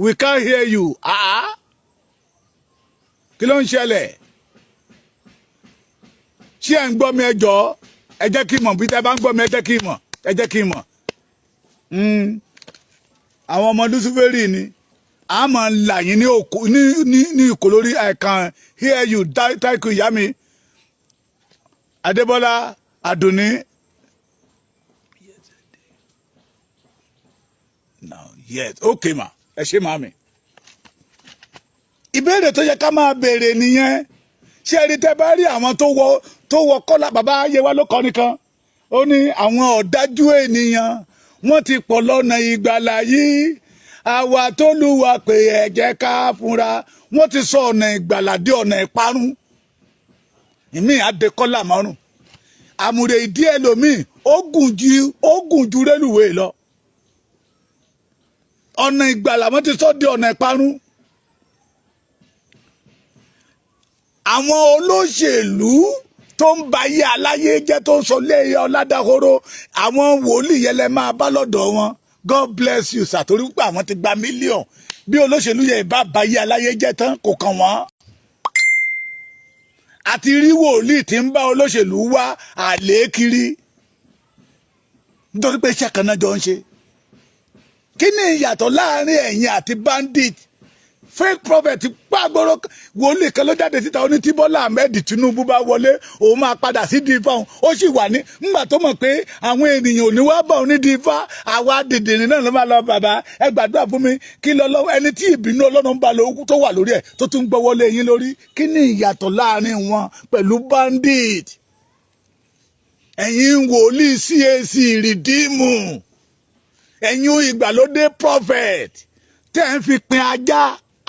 We can't hear you. Kí ló ń ṣẹlẹ̀? Ṣé ẹ ń gbọ́ mi ẹjọ́? Ẹ jẹ́ kí n mọ̀ bí tẹ́ bá ń gbọ́ mi ẹ jẹ́ kí n mọ̀. Ẹ jẹ́ kí n mọ̀. Àwọn ọmọ Lúsíférì ni. A máa ń là yín ní ìkò lórí I can hear you. Táìkù ìyá mi. Adébọ́lá Àdùnní. Now, yes. Okay, ma. Ẹ ṣe máa mi ìbéèrè tó yẹ ká máa béèrè nìyẹn ṣé ẹni tẹ́ bá rí àwọn tó wọ kọ́lá bàbá Yewá ló kọ́ nìkan ó ní àwọn ọ̀dájú ènìyàn wọ́n ti pọ̀ lọ́nà ìgbàlà yìí àwa tó lùwà pé ẹ jẹ́ ká fúnra wọ́n ti sọ ọ̀nà ìgbàlà dé ọ̀nà ìparun ìmí àdékọ́là márùn àmùrè ìdí ẹlòmíì ó gùn ju rélùwéè lọ ọ̀nà ìgbàlà wọ́n ti sọ di ọ̀nà ìparun àwọn olóṣèlú tó ń ba ayé aláyé jẹ́ tó ń sọ lé ọ̀làdàhóró àwọn wòlíì yẹn lẹ máa bá lọ́dọ̀ wọn God bless you sàtórí pé àwọn ti gba mílíọ̀n bí olóṣèlú yẹn bá ba ayé aláyé jẹ́ tán kò kàn wọ́n àti rí wòlíì tí ń bá olóṣèlú wá àlè kiri nítorí pé iṣẹ́ kan náà jọ ń ṣe. Kí ni ìyàtọ̀ láàrin ẹ̀yin àti bandit fake prophet pàgbọ́rọ̀ wòlíì kan ló jáde síta ó ní tí Bọ́lá Ahmed Tinubu bá wọlé òun máa padà sí dífá òun ó sì wà ní nígbà tó mọ̀ pé àwọn ènìyàn ò ní wá bá òun ní dífá àwa dìndìnrín náà ló máa lọ bàbá ẹ gbàdúrà fún mi kí lọ lọ́wọ́ ẹni tí ìbínú Ọlọ́run bá lọ tó wà lórí ẹ̀ tó tún gbọ́wọ́lé yín lórí kí ni ìyàtọ̀ láàrin wọn pẹ̀lú bandit ẹ̀yin wòlíì CAC rìdíìmù ẹ̀yin ìgbàlódé prophet tẹ́ ń fi pin ajá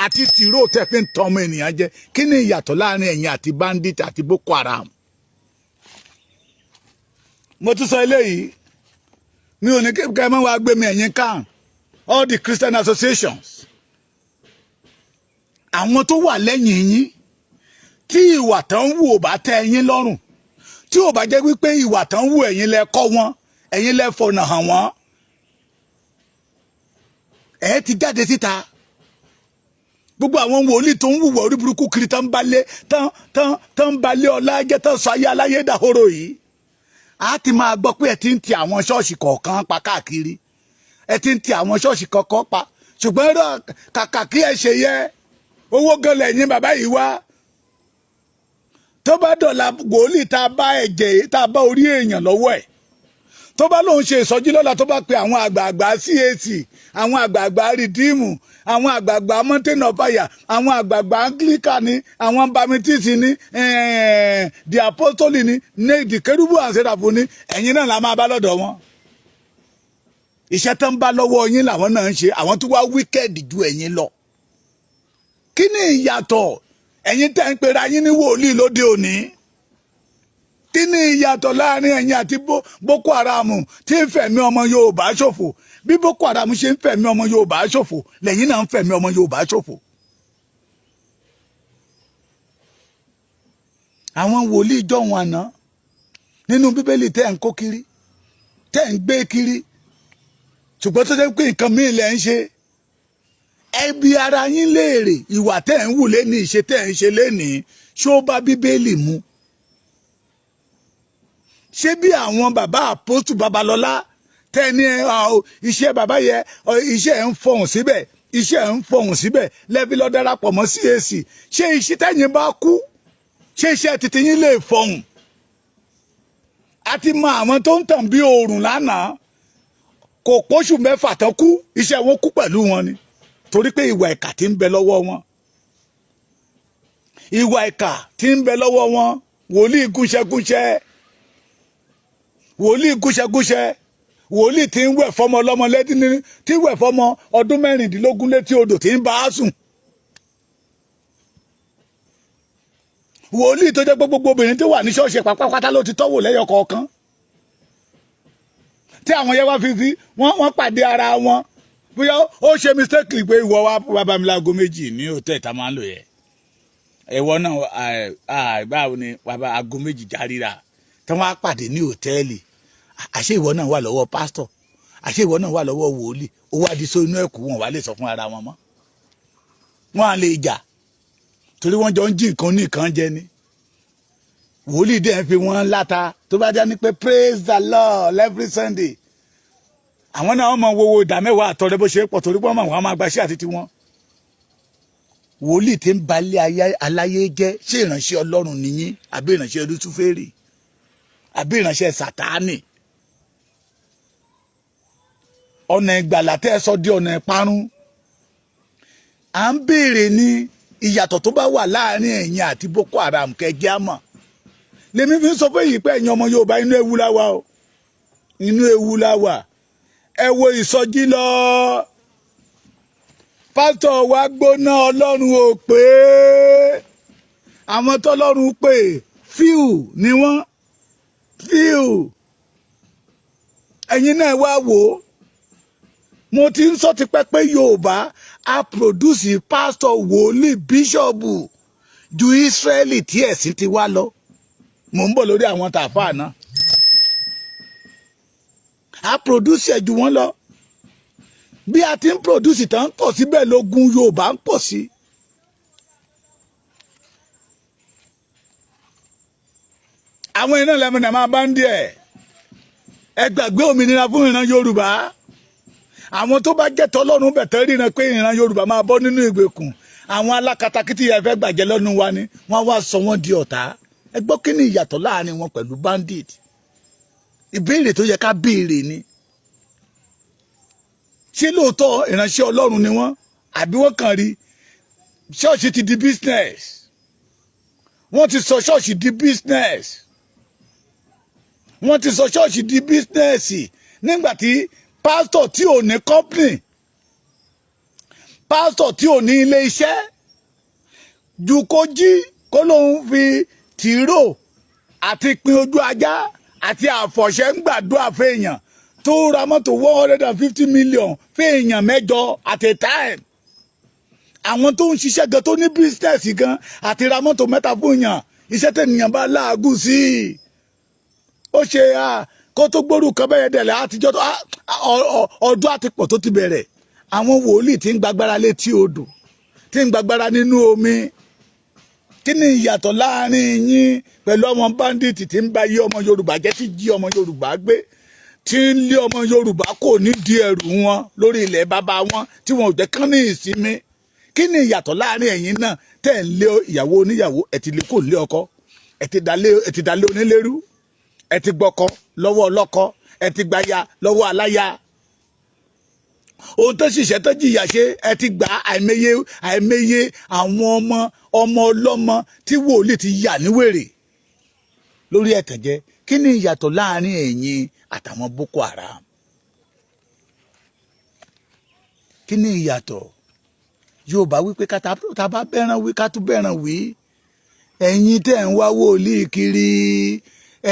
àti tìró tẹ́ fi ń tọ́ ọmọ ènìyàn jẹ kí ni ìyàtọ̀ láàrin ẹ̀yin àti bandit àti Boko Haram. mo tún sọ eléyìí mi ò ní kí ẹ máa wá gbé mi ẹ̀yin kan all the Christian associations àwọn tó wà lẹ́yìn yín tí ìwà tán wù ò bá tẹ́ ẹ̀yin lọ́rùn tí ò bá jẹ́ wípé ìwà tán wù ẹ̀yin lẹ kọ́ wọn ẹ̀yin lẹ fọ̀nà hàn wọ́n ẹ ti jáde síta gbogbo àwọn wòlíì tó ń wùwà orí burúkú kiri tán balẹ̀ ọlá jẹ́ tán sọ ayé aláyé dàhóró yìí a ti máa gbọ́ pé ẹ ti ń ti àwọn ṣọ́ọ̀ṣì kọ̀ọ̀kan pa káàkiri ẹ ti ń ti àwọn ṣọ́ọ̀ṣì kọ̀ọ̀kan pa ṣùgbọ́n rọ kàkà kí ẹ ṣe yẹ owó gan lẹ́yìn bàbá yìí wá tó bá dọ̀la wòlíì tá a bá ẹ̀jẹ̀ tá a bá orí èèyàn lọ́wọ́ ẹ̀ tó bá lóun ṣe ìsọjí lọ́la tó bá pe àwọn àgbààgbà CAC àwọn àgbààgbà rìdíìmù àwọn àgbààgbà mountain of fire àwọn àgbààgbà anglican ni àwọn baptist ni the apostolic ni the kérúbù and séráfù ni ẹ̀yin náà la máa bá lọ́dọ̀ wọn iṣẹ́ tó ń bá lọ́wọ́ yín làwọn náà ń ṣe àwọn tó wá wicked ju ẹ̀yin lọ kí ni ìyàtọ̀ ẹ̀yin tẹ́ ń pera yín ní wòlíì lóde òní kí ni ìyàtọ̀ láàrin ẹ̀yin àti Boko Haram tí ń fẹ̀mí ọmọ Yorùbá ṣòfò bí Boko Haram ṣe ń fẹ̀mí ọmọ Yorùbá ṣòfò lẹ́yìn náà ń fẹ̀mí ọmọ Yorùbá ṣòfò. àwọn wòlíì jọ̀hún àná nínú Bíbélì tẹ́ ń kó kiri tẹ́ ń gbé kiri ṣùgbọ́n tó jẹ́ pé nǹkan míì lẹ́ ń ṣe ẹ bi ara yín léèrè ìwà tẹ́ ń wù lẹ́ni ìṣe tẹ́ ń ṣe lẹ́nìí ṣó bá Bíbélì mu ṣé bí àwọn bàbá àpótù Babalọ́lá tẹ́ni iṣẹ́ bàbá yẹ iṣẹ́ ń fọhùn síbẹ̀ iṣẹ́ ń fọhùn síbẹ̀ lẹ́bí lọ darapọ̀ mọ́ CAC ṣé iṣẹ́ tẹ́yìn bá kú ṣé iṣẹ́ títí yín lè fọhùn àti mọ àwọn tó ń tàn bí oòrùn lánàá kò póṣù 6 tán kú iṣẹ́ wọn kú pẹ̀lú wọn ni torí pé ìwà ìkà tí ń bẹ lọ́wọ́ wọn ìwà ìkà tí ń bẹ lọ́wọ́ wọn wòlíì gúnṣẹ́gúnṣẹ́ wòlíì gúnṣẹ́gúnṣẹ́ wòlíì tí ń wẹ̀ fọmọ ọlọ́mọ lẹ́dí ní tí ń wẹ̀ fọmọ ọdún 16 létí odò tí ń bá a sùn wòlíì tó jẹ́ pé gbogbo obìnrin tó wà ní ṣọ́ọ̀ṣì pátápátá ló ti tọ́wò lẹ́yọ kọ̀ọ̀kan tí àwọn yẹn wá fi wọ́n pàdé ara wọn bóyá ó ṣe mistake pé ìwọ wá bá mi láago 2 ní hòtẹ́ẹ̀lì tá a máa ń lò yẹ ẹ̀wọ́ náà báwo ni bàbá aago 2 járíra tí wọ́n á pàdé ní hòtẹ́ẹ̀lì àṣé ìwọ náà wà lọ́wọ́ pásítọ̀ àṣé ìwọ náà wà lọ́wọ́ wòlíì ó wá di sóyún ẹ̀kú wọn wá lè sọ fún ara wọn mọ́ wọn à lè jà torí wọ́n jọ ń jí nǹkan ní nǹkan jẹ ni wòlíì dẹ̀ ń fi wọ́n láta tó bá já ní pé praise the Lord every Sunday àwọn náà wọ́n mọ wo ìdámẹ́wàá àtọrẹ bó ṣe pọ̀ torí pé wọ́n máa gbaṣẹ́ àti tiwọn wòlíì tí ń balẹ̀ aláyé jẹ́ ṣé ìránṣẹ́ Ọlọ́run nìyí àbí ìránṣẹ́ Lúsíférì àbí ìránṣẹ́ Sátánì ọ̀nà ìgbàlà tẹ́ ẹ sọ di ọ̀nà ìparun à ń béèrè ní ìyàtọ̀ tó bá wà láàrin ẹ̀yin àti Boko Haram kẹjẹ́ àmọ́ lèmi fi ń sọ pé yìí pé ẹ̀yin ọmọ Yorùbá inú ewu la wà o inú ewu la wà ẹ wo ìsọjí lọ pásítọ̀ wa gbóná Ọlọ́run ò pé àwọn tọ́lọ́run pé fíù ni wọ́n fíù ẹ̀yin náà wá wò ó mo ti ń sọ tipẹ́ pé Yorùbá á pòdúsì pásítọ̀ wòlíì bíṣọ̀bù ju Ísírẹ́lì tí ẹ̀sìn ti wá lọ mò ń bọ̀ lórí àwọn tàfà náà á pòdúsì ẹ̀ ju wọ́n lọ bí a ti ń pòdúsì tán ń pọ̀ síbẹ̀ lógún Yorùbá ń pọ̀ sí. àwọn iná lẹ́mọ̀nà máa bá ń díẹ̀ ẹ gbàgbé òmìnira fún ìran Yorùbá àwọn tó bá jẹ́ tọ́lọ́run bẹ̀tẹ̀ ríran pé ìran Yorùbá máa bọ́ nínú ìgbèkùn àwọn alákatakítí ẹ fẹ́ gbàjẹ́ lọ́nu wa ni wọ́n wá sọ wọ́n di ọ̀tá ẹ gbọ́ kí ni ìyàtọ̀ láàrin wọn pẹ̀lú bandit ìbéèrè tó yẹ ká béèrè ni ṣé lóòótọ́ ìránṣẹ́ Ọlọ́run ni wọ́n àbí wọ́n kàn rí ṣọ́ọ̀ṣì ti di business wọ́n ti sọ ṣọ́ọ̀ṣì di business wọ́n ti sọ ṣọ́ọ̀ṣì di business nígbà tí pásítọ̀ tí ò ní company pásítọ̀ tí ò ní ilé iṣẹ́ ju kó jí kó lóun fi tìró àti pin ojú ajá àti àfọ̀ṣẹ́ ń gbàdúrà fèèyàn tó ra mọ́tò 150 million fèèyàn 8 at a time àwọn tó ń ṣiṣẹ́ gan tó ní business gan àti ra mọ́tò 3 fún yàn iṣẹ́ tẹ̀yàn bá láàgùn sí i ó ṣe kó tó gbórú kan bẹ́ẹ̀ dẹ̀lẹ̀ àtijọ́ ọdún àtipọ̀ tó ti bẹ̀rẹ̀ àwọn wòlíì tí ń gbàgbára létí odò tí ń gbàgbára nínú omi kí ni ìyàtọ̀ láàrin yín pẹ̀lú ọmọ báńdíìtì tí ń bá yí ọmọ Yorùbá jẹ́, tí jí ọmọ Yorùbá gbé, tí ń lé ọmọ Yorùbá kò nídìí ẹrù wọn lórí ilẹ̀ bàbá wọn, tí wọn ò jẹ́ kán ní ìsinmi? Kí ni ìyàtọ̀ láàrin ẹ̀yin náà tẹ́ ń lé ìyàwó oníyàwó, ẹ ti lè kó lé ọkọ, ẹ ti dalé onílérú, ẹ ti gbọ́kọ lọ́wọ́ ọlọ́kọ, ẹ ti gbaya lọ́wọ́ aláya. Ohun tó ṣiṣẹ́ tó jìyà ṣe, ẹ ti gbà àìmọye àwọn ọmọ ọlọ́mọ tí wòlíì ti yà níwèrè lórí ẹ̀tànjẹ. Kí ni ìyàtọ̀ láàrin ẹ̀yin àtàwọn Boko Haram? Kí ni ìyàtọ̀? Yorùbá wípé ká bá bẹ́ràn wí ká tún bẹ́ràn wí. Ẹ̀yin tẹ́ ń wá wòlíì kiri,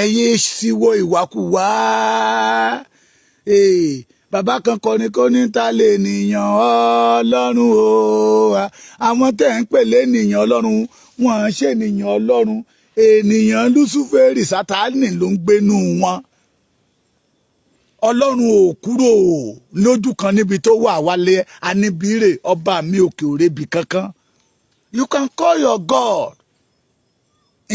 ẹ̀yin síwọ́ ìwàkuwà. Bàbá kan kọrin kó ní ta lè nìyàn Ọlọ́run o. Àwọn tẹ́ ń pè lẹ́nìyàn Ọlọ́run, wọ́n ṣe ènìyàn Ọlọ́run. Ènìyàn Lúsúférì, Sátánì ló ń gbénú wọn. Ọlọ́run ò kúrò lójú kan níbi tó wà wálé aníbírè ọba mi òkè òrebi kankan. You can call your God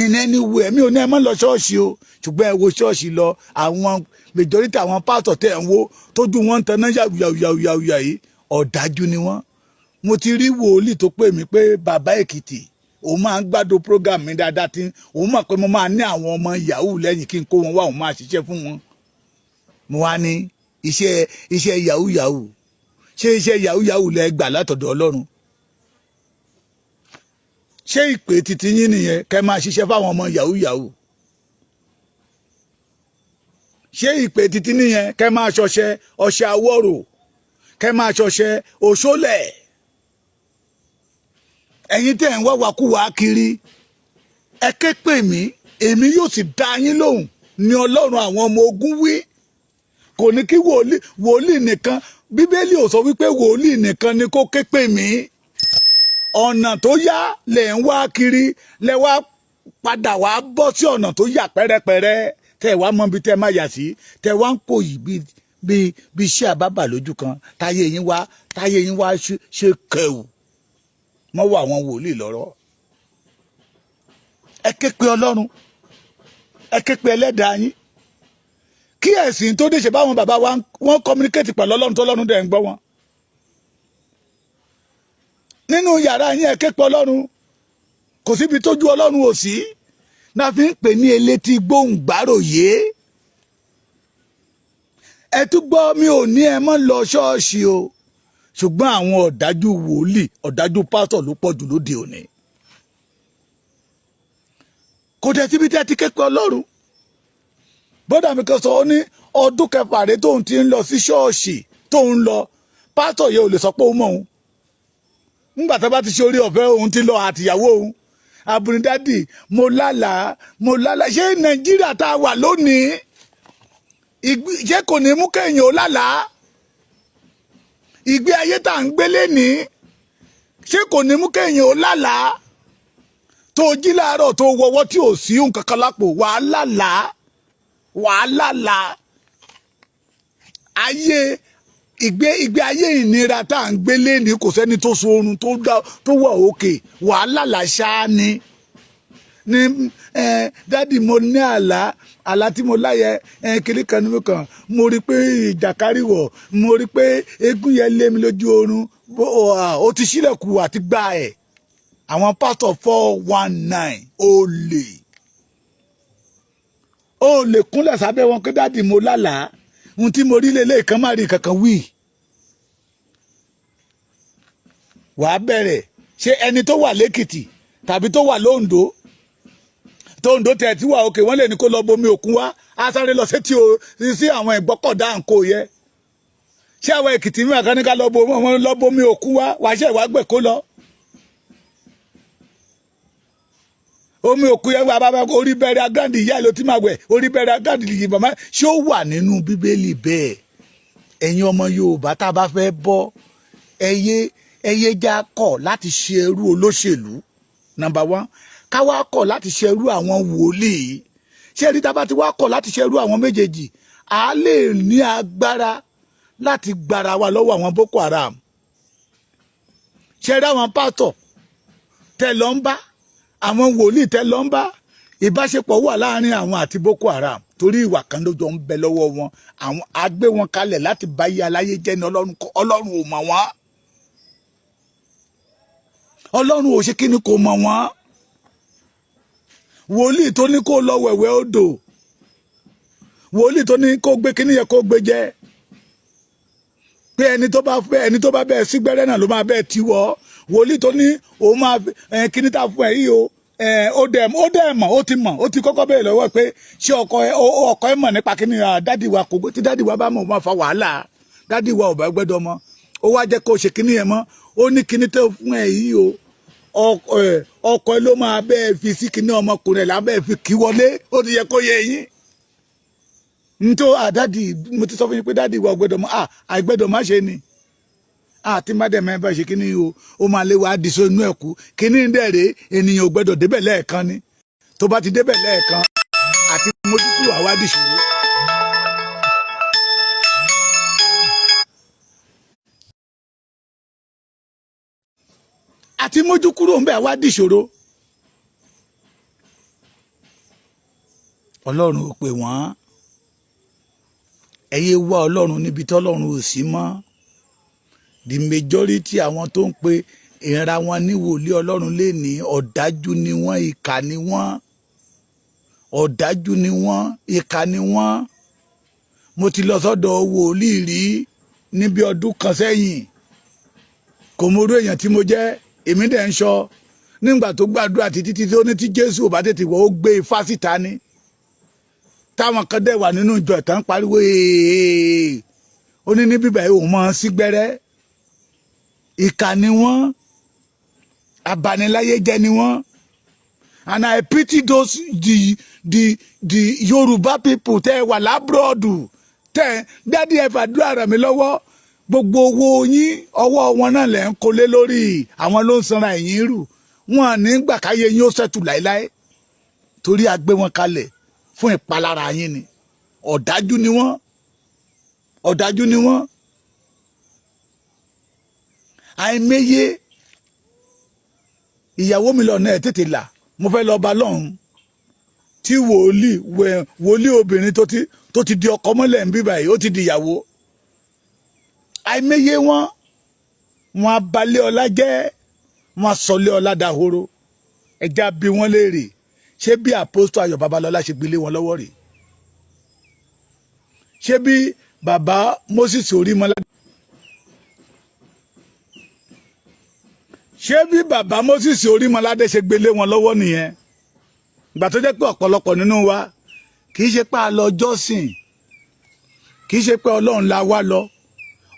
in any way. Mi ò ní ẹ má lọ ṣọ́ọ̀ṣì o, ṣùgbọ́n ẹ wo ṣọ́ọ̀ṣì lọ. Àwọn majority àwọn pásítọ̀ tẹ̀ ń wo tójú wọn ń taná yàwùyàwùyà yìí, ọ̀dájú ni wọ́n. Mo ti rí wòlíì tó pè mí pé bàbá Èkìtì, òun máa ń gbádùn program mi dáadáa, tí òun mọ̀ pé mo máa ní àwọn ọmọ yahoo lẹ́yìn kí n kó wọn wá, òun máa ṣiṣẹ́ fún wọn. Mo wá ní iṣẹ́ yahoo ṣé iṣẹ́ yahoo lẹ gbà látọ̀dọ̀ Ọlọ́run? Ṣé ìpè titi yín nìyẹn kẹ́ máa ṣiṣẹ́ fáwọn ọmọ yahoo? Ṣé ìpè titi nìyẹn kẹ́ máa ṣọṣẹ ọṣẹ awọ́rò, kẹ́ máa ṣọṣẹ òṣòlẹ̀? Ẹ̀yin tẹ́ ń wá wàkúwà kiri, ẹ ké pè mí, èmi yóò sì dá yín lóhùn ní Ọlọ́run àwọn ọmọ ogun wí. Kò ní kí wòlíì nìkan, Bíbélì ò sọ wípé wòlíì nìkan ni kó ké pè mí. Ọ̀nà tó yá lẹ̀ ń wá kiri, lẹ wá padà wá bọ́ sí ọ̀nà tó yà pẹ́rẹ́pẹ́rẹ́, tẹ́ wá mọ́ bí tẹ́ máa yà sí, tẹ́ wá ń pò yìí bí iṣẹ́ àbábà lójú kan, táyé yín wá ṣe kẹ̀wù mọ́ wọ àwọn wòlíì lọ́rọ̀. Ẹ ké pe Ọlọ́run, ẹ ké pe ẹlẹ́dàá yín. Kí ẹ̀sìn tó dé ṣe báwọn bàbá wa wọ́n communicate pẹ̀lú Ọlọ́run tó Ọlọ́run dẹ̀ ń gbọ́ wọn. Nínú yàrá yín ẹ ké pe Ọlọ́run, kò síbi tójú Ọlọ́run ò sí. Náà fi ń pè ní elétí gbóhùngbáròyé. Ẹ tún gbọ́, mi ò ní ẹ mọ́ lọ ṣọ́ọ̀ṣì o, ṣùgbọ́n àwọn ọ̀dájú wòlíì, ọ̀dájú pásítọ̀ ló pọ̀ jù lóde òní. Kò dẹ̀ síbi tẹ́ ti ké pe Ọlọ́run. Bọ́dà mi kan sọ, ó ní ọdún kẹfà rẹ̀ tóun ti ń lọ sí ṣọ́ọ̀ṣì tóun lọ, pásítọ̀ yẹn ò lè sọ pé ó mọ̀ òun. Nígbà tó bá ti ṣe orí ọ̀fẹ́ òun ti lọ àtìyàwó òun. Àbùnidádì, mo lálàá. Ṣé Nàìjíríà tá a wà lónìí, ṣé kò ní mú kéèyàn ó lálàá? Ìgbé ayé tá à ń gbé lénìí, ṣé kò ní mú kéèyàn ó lálàá? Tó jí láàárọ̀ tó wọwọ́ tí ò sí nǹkan kan lápò, wàá lálàá. Ìgbé ayé ìnira tá à ń gbé lénìí, kò sẹ́ni tó so oorun tó wà òkè, wàá lálàá ṣáá ni. Dádì, mo ní àlá tí mo láyẹ kiri kan nínú kan, mo rí pé ìjàkáríwọ̀, mo rí pé eégún yẹn lé mi lójú oorun, ó ti ṣílẹ̀kùn àti gbà ẹ̀. Àwọn pásítọ̀ 419 ó lè kúnlẹ̀ sábẹ́ wọn pé dádì mo lálàá, ohun tí mo rí lélẹ̀ kan má rí kankan wí. Wàá bẹ̀rẹ̀, ṣé ẹni tó wà lẹ́kìtì tàbí tó wà lóńdó, tóńdó tẹ̀ tí wà òkè, wọ́n lè ní kó lọ bomi òkun wá, á sáré lọ sí àwọn ìgbọ́kọ̀dá nǹkó yẹ. Ṣé àwọn Èkìtì mìíràn kan ní ká lọ bomi òkun wá, wàá ṣe ìwà gbẹ̀ kó lọ. Omi òkú yẹn wà bàbá orí bẹ̀rẹ̀ agáǹdì ìyá ló ti máa wẹ̀, orí bẹ̀rẹ̀ agáǹdì yìí bàbá. Ṣé ó wà nínú Bíbélì bẹ́ẹ̀? Ẹ̀yin ọmọ Yorùbá tá a bá fẹ́ bọ́, ẹyẹ já kọ̀ láti ṣe ẹrú olóṣèlú, number 1. Ká wá kọ̀ láti ṣe ẹrú àwọn wòlíì. Ṣé rí tá bá ti wá kọ̀ láti ṣe ẹrú àwọn méjèèjì, a lè ní agbára láti gbára wa lọ́wọ́ àwọn Boko Haram. Ṣé rí àwọn pásítọ̀ tẹ́ lọ ń bá, àwọn wòlíì tẹ́ lọ ń bá ìbáṣepọ̀ wà láàrin àwọn àti Boko Haram torí ìwà kan ló jọ ń bẹ lọ́wọ́ wọn. Àwọn agbé wọn kalẹ̀ láti báyé aláyé jẹ́ ní Ọlọ́run ò mọ̀ wọ́n. Ọlọ́run ò ṣe kí ni kò mọ̀ wọ́n. Wòlíì tó ní kó lọ wẹ̀wẹ̀ odò, wòlíì tó ní kó gbé kíní yẹ kó gbé jẹ, pé ẹni tó bá bẹ́ẹ̀ sígbẹ́rẹ́ náà ló máa bẹ́ẹ̀ tiwọ́. Wòlíì tó ní òun máa kíní tá fún ẹ yìí o ó dẹ̀ mọ̀ ó ti kọ́kọ́ bẹ̀rẹ̀ lọ́wọ́ pé ṣé ọkọ ẹ mọ̀ nípa kíní dádì wa kò gbé tí dádì wa bá mọ̀ ó máa fa wàhálà, dádì wa ò bá gbẹ́dọ̀ mọ́ ó wá jẹ́ kó ṣe kíní yẹn mọ́. Ó ní kíní tó fún ẹ yìí o ọkọ ẹ ló máa bẹ́ẹ̀ fi sí kíní ọmọkùnrin ẹ̀ lábẹ́ fi kí wọlé. Ó ti yẹ kó yẹ yín ntó dádì mo ti sọ fún yín pé dádì wa ò gbẹ́dọ̀ mọ́ àìgbẹ́dọ̀ má ṣe ni àti mádẹ̀mẹ́ bá ṣe kíní o ó máa lé wa dìso inú ẹ̀kú kíní dẹ̀rẹ̀ ènìyàn ò gbẹ́dọ̀ débẹ̀ lẹ́ẹ̀kan ni tó bá ti débẹ̀ lẹ́ẹ̀kan àti mójútó àwa dìṣòro. àti mójú kúrò ń bẹ̀ àwa dìṣòro. Ọlọ́run ò pè wọ́n ẹ yé wá Ọlọ́run níbi tí Ọlọ́run ò sí mọ́. The majority àwọn tó ń pe ìra wọn ní wòlíì Ọlọ́run lè ní ọ̀dájú ni wọ́n, ìkà ni wọ́n, ọ̀dájú ni wọ́n, ìkà ni wọ́n. Mo ti lọ sọ́dọ̀ wòlíì rí níbi ọdún kan sẹ́yìn, kò mọ orú èèyàn tí mo jẹ́, èmi dẹ̀ ń sọ nígbà tó gbàdúrà títí tó ní tí Jésù ò bá tètè wọ́ ó gbé ifá síta ni táwọn kan dẹ̀ wà nínú ìjọ ìtàn pariwo ó ní ní bíbá òun mọ́ sí gbẹ́rẹ́. Ìkà ni wọ́n, abaniláyé jẹ́ ni wọ́n. And I pity those the Yorùbá people tẹ́ wà lábúròdù tẹ́ dádì ẹ fàdúrà ràn mí lọ́wọ́ gbogbo owó yín ọwọ́ wọn náà lẹ́ ń kólé lórí àwọn ló ń sanra ẹ̀yìn rù wọn ní gbà káyé yín ó ṣẹ́tù láéláé torí a gbé wọn kalẹ̀ fún ìpalára yín ni. Ọ̀dájú ni wọ́n, ọ̀dájú ni wọ́n. Àìmọye ìyàwó mi lọ́nà ẹ̀ tètè là mo fẹ́ lọ bá lọ́hùn tí wòlíì obìnrin tó ti di ọkọ mọ́lẹ̀ ń bí báyìí ó ti di ìyàwó. Àìmọye wọn abalẹ̀ ọlá jẹ́ wọn sọlé ọlá dahoro. Ẹja bí wọ́n léèrè ṣé bí àpòstò Ayọ̀ Babalọ́lá ṣe gbélé wọn lọ́wọ́ rèé? Ṣé bí bàbá Moses Orímọládé ṣe gbélé wọn lọ́wọ́ nìyẹn? Ìgbà tó jẹ́ pé ọ̀pọ̀lọpọ̀ nínú wa kì í ṣe pé a lọ jọ́sìn, kì í ṣe pé Ọlọ́run la wá lọ.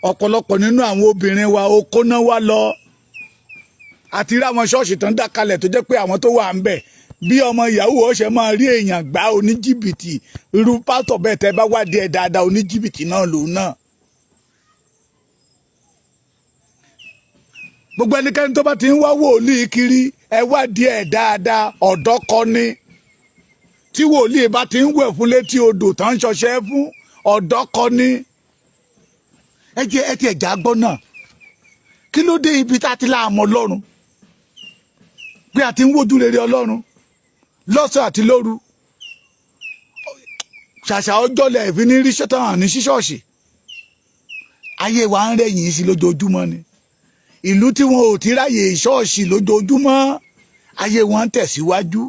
Ọ̀pọ̀lọpọ̀ nínú àwọn obìnrin wa ó kóná wá lọ. Àti rí àwọn ṣọ́ọ̀ṣì tó ń dá kalẹ̀ tó jẹ́ pé àwọn tó wà ń bẹ̀ bí ọmọ yahoo ọ̀ṣẹ́ máa rí èèyàn gbá oníjìbìtì irú pásítọ̀ bẹ́ẹ̀ tẹ́ bá wádìí ẹ̀ dáadáa oníjìbìtì náà lòun náà. Gbogbo ẹnikẹ́ni tó bá ti ń wá wòlíì kiri ẹ wádìí ẹ̀ dáadáa ọ̀dọ́ kọ́ ni. Tí wòlíì bá ti ń wẹ̀ fún létí odò tán ń ṣọṣẹ́ fún ọ̀dọ́ kọ́ ni. Ẹ ti ẹ̀já gbọ́ náà kí ló dé ibi tá a ti láàmú Ọlọ́run pé a ti ń wojú rere Ọlọ́run lọ́sàn àti lóru ṣàṣà ọjọ́ lẹ̀ fi ní rí ṣẹ́tàn ní ṣíṣọ́ọ̀ṣì. Ayé wa ń rẹ̀yìn sí lójoojúmọ́ ni. Ìlú tí wọn ò ti ráyè ṣọ́ọ̀ṣì lójoojúmọ́ ayé wọn ń tẹ̀síwájú.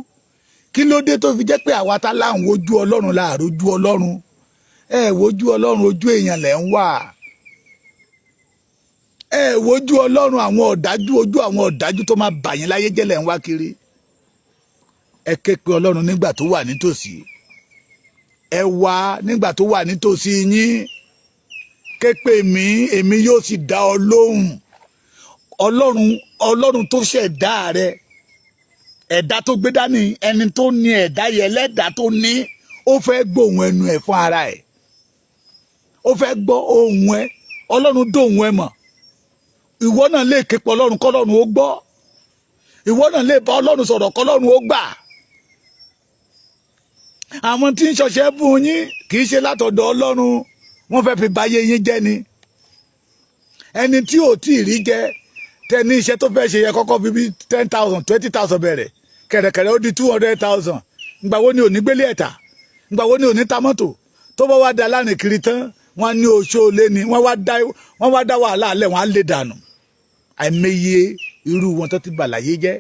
Kí ló dé tó fi jẹ́ pé àwa tá láwọn wojú Ọlọ́run láàrójú Ọlọ́run? Wojú Ọlọ́run ojú èèyàn lẹ̀ ń wà. Wojú Ọlọ́run àwọn ọ̀dájú ojú àwọn ọ̀dájú tó máa bà yín láyé jẹ́ lẹ̀ ń wá kiri. Ẹ ké pe Ọlọ́run nígbà tó wà nítòsí. Ẹ wá nígbà tó wà nítòsí yín. Ké pe mi èmi yóò sì dá ọ lóhùn. Ọlọ́run tó ṣẹ̀dá rẹ ẹ̀dá tó gbé dání ẹni tó ní ẹ̀dá yẹ lẹ́dàá tó ní ó fẹ́ gbóhùn ẹnu ẹ̀ fún ara ẹ̀. Ó fẹ́ gbọ́ ohùn ẹ Ọlọ́run dóhùn ẹ mọ̀. Ìwọ náà lè ké pe Ọlọ́run kọ́lọ́run ó gbọ́. Ìwọ náà lè bá Ọlọ́run sọ̀rọ̀ kọ́lọ́run ó gbà. Àwọn tí ń ṣọṣẹ́ fún yín kì í ṣe látọ̀dọ̀ Ọlọ́run wọ́n fẹ́ fi báyé yín jẹ́ ni. Ẹni tí ò tí ì rí jẹ tẹ ní iṣẹ́ tó fẹ́ ṣe yẹ kọ́kọ́ fi bí 10,000 20,000 bẹ̀rẹ̀ kẹ̀rẹ̀kẹ̀rẹ̀ ó di 200,000 ìgbà wo ni ò ní gbélé ẹ̀ta ìgbà wo ni ò ní ta mọ́tò tó bá wá da lánàá kiri tán wọ́n ní oṣó lé ní wọ́n wá dá wàhálà alẹ́ wọ́n á lè dànù àìmọye irú wọn tó ti bàlàyé jẹ́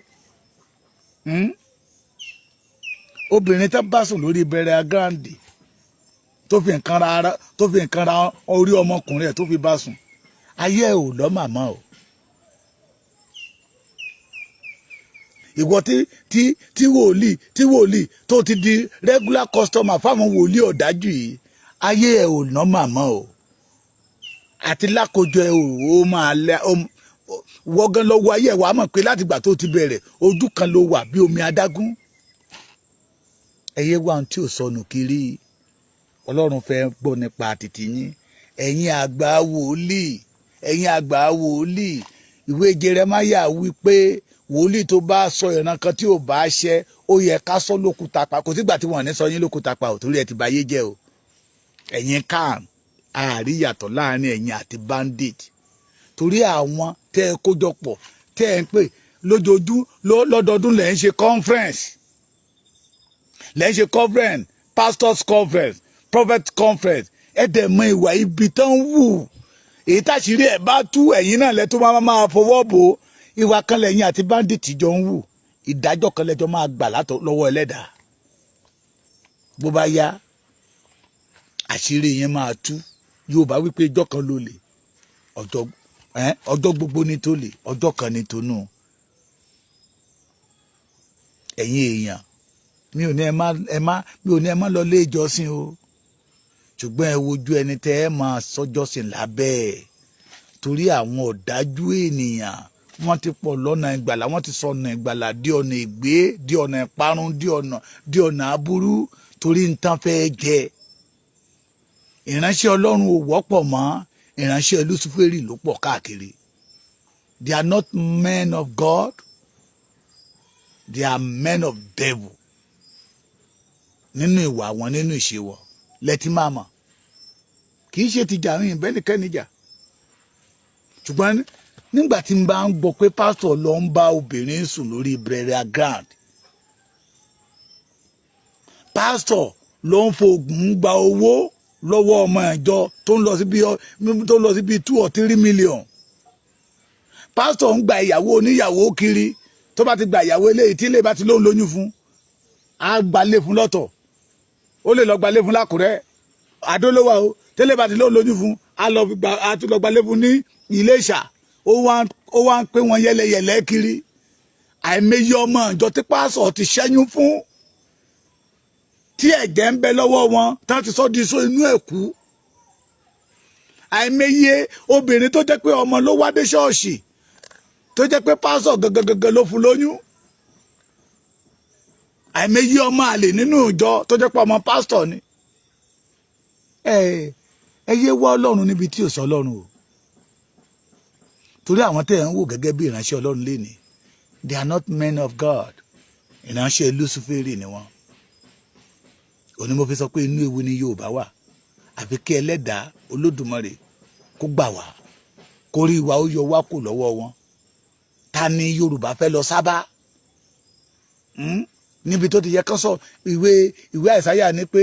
obìnrin tó bá sùn lórí bẹ̀rẹ̀ agrandi tó fi nǹkan ra orí ọmọkùnrin ẹ̀ tó fi bá sùn ayé ẹ̀ ò lọ́ màmá o. ìwọ tí wòlíì tó ti di regular customer fáwọn wòlíì ọ̀dájú yìí ayé ẹ̀ ò ná màmá o àti lákòjọ ẹ̀ ò máa lẹ́ wọ́gán lọ́wọ́ ayé ẹ̀ wàá mọ̀ pé látìgbà tó ti bẹ̀rẹ̀ ojú kan ló wà bí omi adágún ẹyẹ wà tí ò sọnù kiri ọlọ́run fẹ́ gbọ́ nípa títí yín ẹ̀yin àgbà wòlíì ìwé Jeremáyà wí pé wòlíì tó bá sọ ìran kan tí ò bá ṣẹ ó yẹ ká sọ lókùúta pa kò sígbà tí wọn ní sọ yín lókùúta pa ò torí ẹ ti bà ayé jẹ́ o ẹ̀yin kan àríyàtọ̀ láàrin ẹ̀yin àti bandit torí àwọn tẹ́ ẹ kójọpọ̀ tẹ́ ẹ ń pè lọ́dọọdún lẹ́ ń ṣe conference pastors conference prophet conference ẹ dẹ̀ mọ ìwà ibi tán wù èyí táṣìírí ẹ̀ bá tú ẹ̀yin náà lẹ́tọ́ máa fọwọ́ bò ó ìwà kan lẹ́yìn àti bandit jọ ń wù ìdájọ́ kan lẹ́jọ́ máa gbà lọ́wọ́ ẹlẹ́dàá bó bá yá àṣírí yẹn máa tú Yorùbá wípé ọjọ́ kan ló lè ọjọ́ gbogbo ní tó lè ọjọ́ kan ní tó nù ẹ̀yin èèyàn mi ò ní ẹ má lọ lé ìjọsìn o ṣùgbọ́n ẹ wojú ẹni tẹ́ ẹ máa sọ́jọ́sìn lábẹ́ ẹ̀ torí àwọn ọ̀dájú ènìyàn wọ́n ti pọ̀ lọ́nà ìgbàlà wọ́n ti sọnà ìgbàlà di ọ̀nà ègbé di ọ̀nà ìparun di ọ̀nà aburú torí ń tán fẹ́ jẹ ìránṣẹ́ Ọlọ́run ò wọ́pọ̀ mọ́ ìránṣẹ́ Lúsíférì ló pọ̀ káàkiri they are not men of God they are men of devil nínú ìwà wọn nínú ìṣe wọn lẹ́tí máa mọ̀ kì í ṣe ti jà rìn bẹ́nikẹ́ni jà ṣùgbọ́n nígbà tí n bá ń gbọ́ pé pásítọ̀ lọ ń bá obìnrin sùn lórí burial ground pásítọ̀ ló ń fògùn gba owó lọ́wọ́ ọmọ ìjọ tó ń lọ sí bíi 2 or 3 million pásítọ̀ ń gba ìyàwó oníyàwó kiri tó bá ti gba ìyàwó eléyìí tí ilé bá ti lóun lóyún fún á gbalé fún lọ́tọ̀ ó lè lọ gbalé fún l'Ákúrẹ́ àdólówà o tẹ́lẹ̀ bá ti lóun lóyún fún á tún lọ gbalé fún ní Iléṣà ó wá ń pé wọn yẹlẹyẹlẹ kiri àìmọye ọmọ ìjọ tí pásítọ̀ ti ṣẹ́yún fún tí ẹ̀jẹ̀ ń bẹ lọ́wọ́ wọn tá ti sọ di so inú ẹ̀kú àìmọye obìnrin tó jẹ́ pé ọmọ ló wá dé ṣọ́ọ̀ṣì tó jẹ́ pé pásítọ̀ gẹ́gẹ́gẹ́gẹ́ ló fún lóyún àìmọye ọmọ àlè nínú ìjọ tó jẹ́ pé ọmọ pásítọ̀ ni ẹ yé wá Ọlọ́run níbi tí ò sọ Ọlọ́run o torí àwọn tẹ́ ẹ̀ ń wò gẹ́gẹ́ bí ìránṣẹ́ Ọlọ́run lénìí they are not men of God ìránṣẹ́ Lúsíférì ni wọ́n òní mo fi sọ pé inú ewu ni Yorùbá wà àfi kí ẹlẹ́dàá Olódùmarè kó gbà wá kó rí wa ó yọ wá kù lọ́wọ́ wọn ta ni Yorùbá fẹ́ lọ sábà níbi tó ti yẹ kán sọ ìwé Àìsáyà ni pé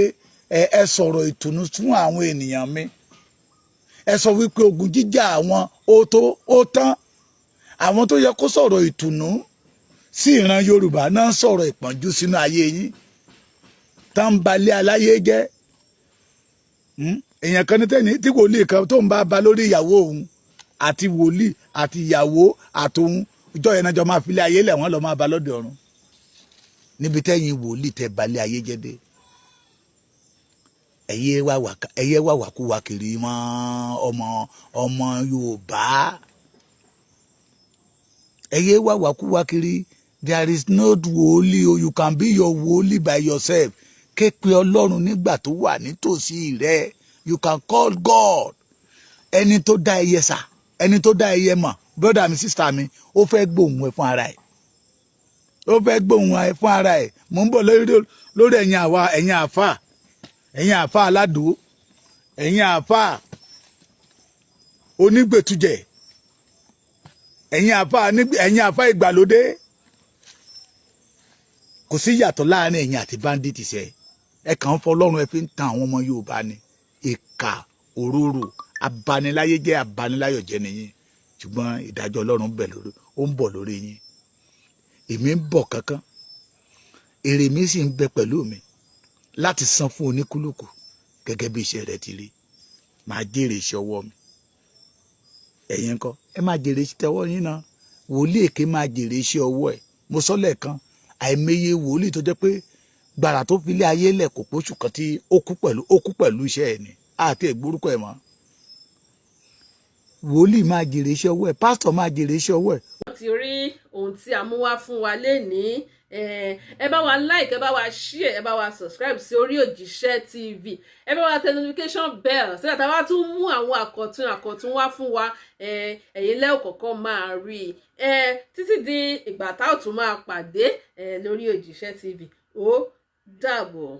ẹ sọ̀rọ̀ ìtùnú fún àwọn ènìyàn mi ẹ sọ wípé ogun jíjà àwọn ó tán àwọn tó yẹ kó sọ̀rọ̀ ìtùnú sí ìran Yorùbá náà sọ̀rọ̀ ìpọ́njú sínú ayé yín tá ń balẹ̀ aláyé jẹ́ èèyàn kan ní tẹ́ni tí wòlíì kan tó ń bá lórí ìyàwó òun àti wòlíì àti ìyàwó àtòun ìjọ yẹn náà jọ máa filẹ̀ ayé lẹ̀ wọ́n lọ máa bá lọ́dọ̀ ọ̀run níbi tẹ́yìn wòlíì tẹ́ balẹ̀ ayé jẹ́ dé ẹyẹ wà wàkúwà kiri mọ́ ọmọ Yorùbá ẹyẹ wà wàkúwà kiri there is no wòlíì o you can be your wòlíì by yourself ké pe Ọlọ́run nígbà tó wà nítòsí rẹ you can call God ẹni tó dá ẹyẹ sà ẹni tó dá ẹyẹ mọ̀ brother mi sister mi ó fẹ́ gbóhùn ẹ fún ara ẹ̀ ó fẹ́ gbóhùn ẹ fún ara ẹ̀ mò ń bọ̀ lórí ẹ̀yin àfà aládùú ẹ̀yin àfà onígbètújẹ ẹ̀yin àfà ìgbàlódé kò sí yàtọ̀ láàrin ẹ̀yin àti bandit ṣe ẹ kàn ń fọlọ́run ẹ fi ń tan àwọn ọmọ Yorùbá ni ìkà òróró abaniláyé jẹ́ abaniláyọ̀ jẹ́ nìyí ṣùgbọ́n ìdájọ́ Ọlọ́run bẹ̀ lórí ó ń bọ̀ lórí yín èmi ń bọ̀ kankan èrè mi sì ń bẹ pẹ̀lú mi láti san fún oníkúlùkù gẹ́gẹ́ bí iṣẹ́ rẹ̀ ti rí máa jèrè iṣẹ́ ọwọ́ mi ẹ̀yin ńkọ́ ẹ máa jèrè iṣẹ́ ọwọ́ yín náà wòlíì èké máa jèrè iṣẹ́ ọwọ́ ẹ̀ mo sọ lẹ́ẹ̀kan àìmọye wòlíì tó jẹ́ pé gbàrà tó fi lé ayé lẹ̀ kò pósù kan tí ó kú pẹ̀lú iṣẹ́ ẹ̀ ni àti ìgbórúkọ ẹ̀ mọ́ wòlíì máa jèrè iṣẹ́ ọwọ́ ẹ̀ pásítọ̀ máa jèrè iṣẹ́ ọwọ́ ẹ̀. wọ́n ti rí ohun tí a mú wá fún wa lénìí ẹ bá wa like ẹ bá wa share ẹ bá wa subscribe sí Orí Òjíṣẹ́ TV ẹ bá wa tẹ notification bell sí àtàwọn bá tún mú àwọn àkọ̀tun wá fún wa ẹ̀yin lẹ́ẹ̀ kọ̀ọ̀kan máa rí títí di ìgbà tá ò tún máa pàdé lórí Òjíṣẹ́ TV ó dàbọ̀.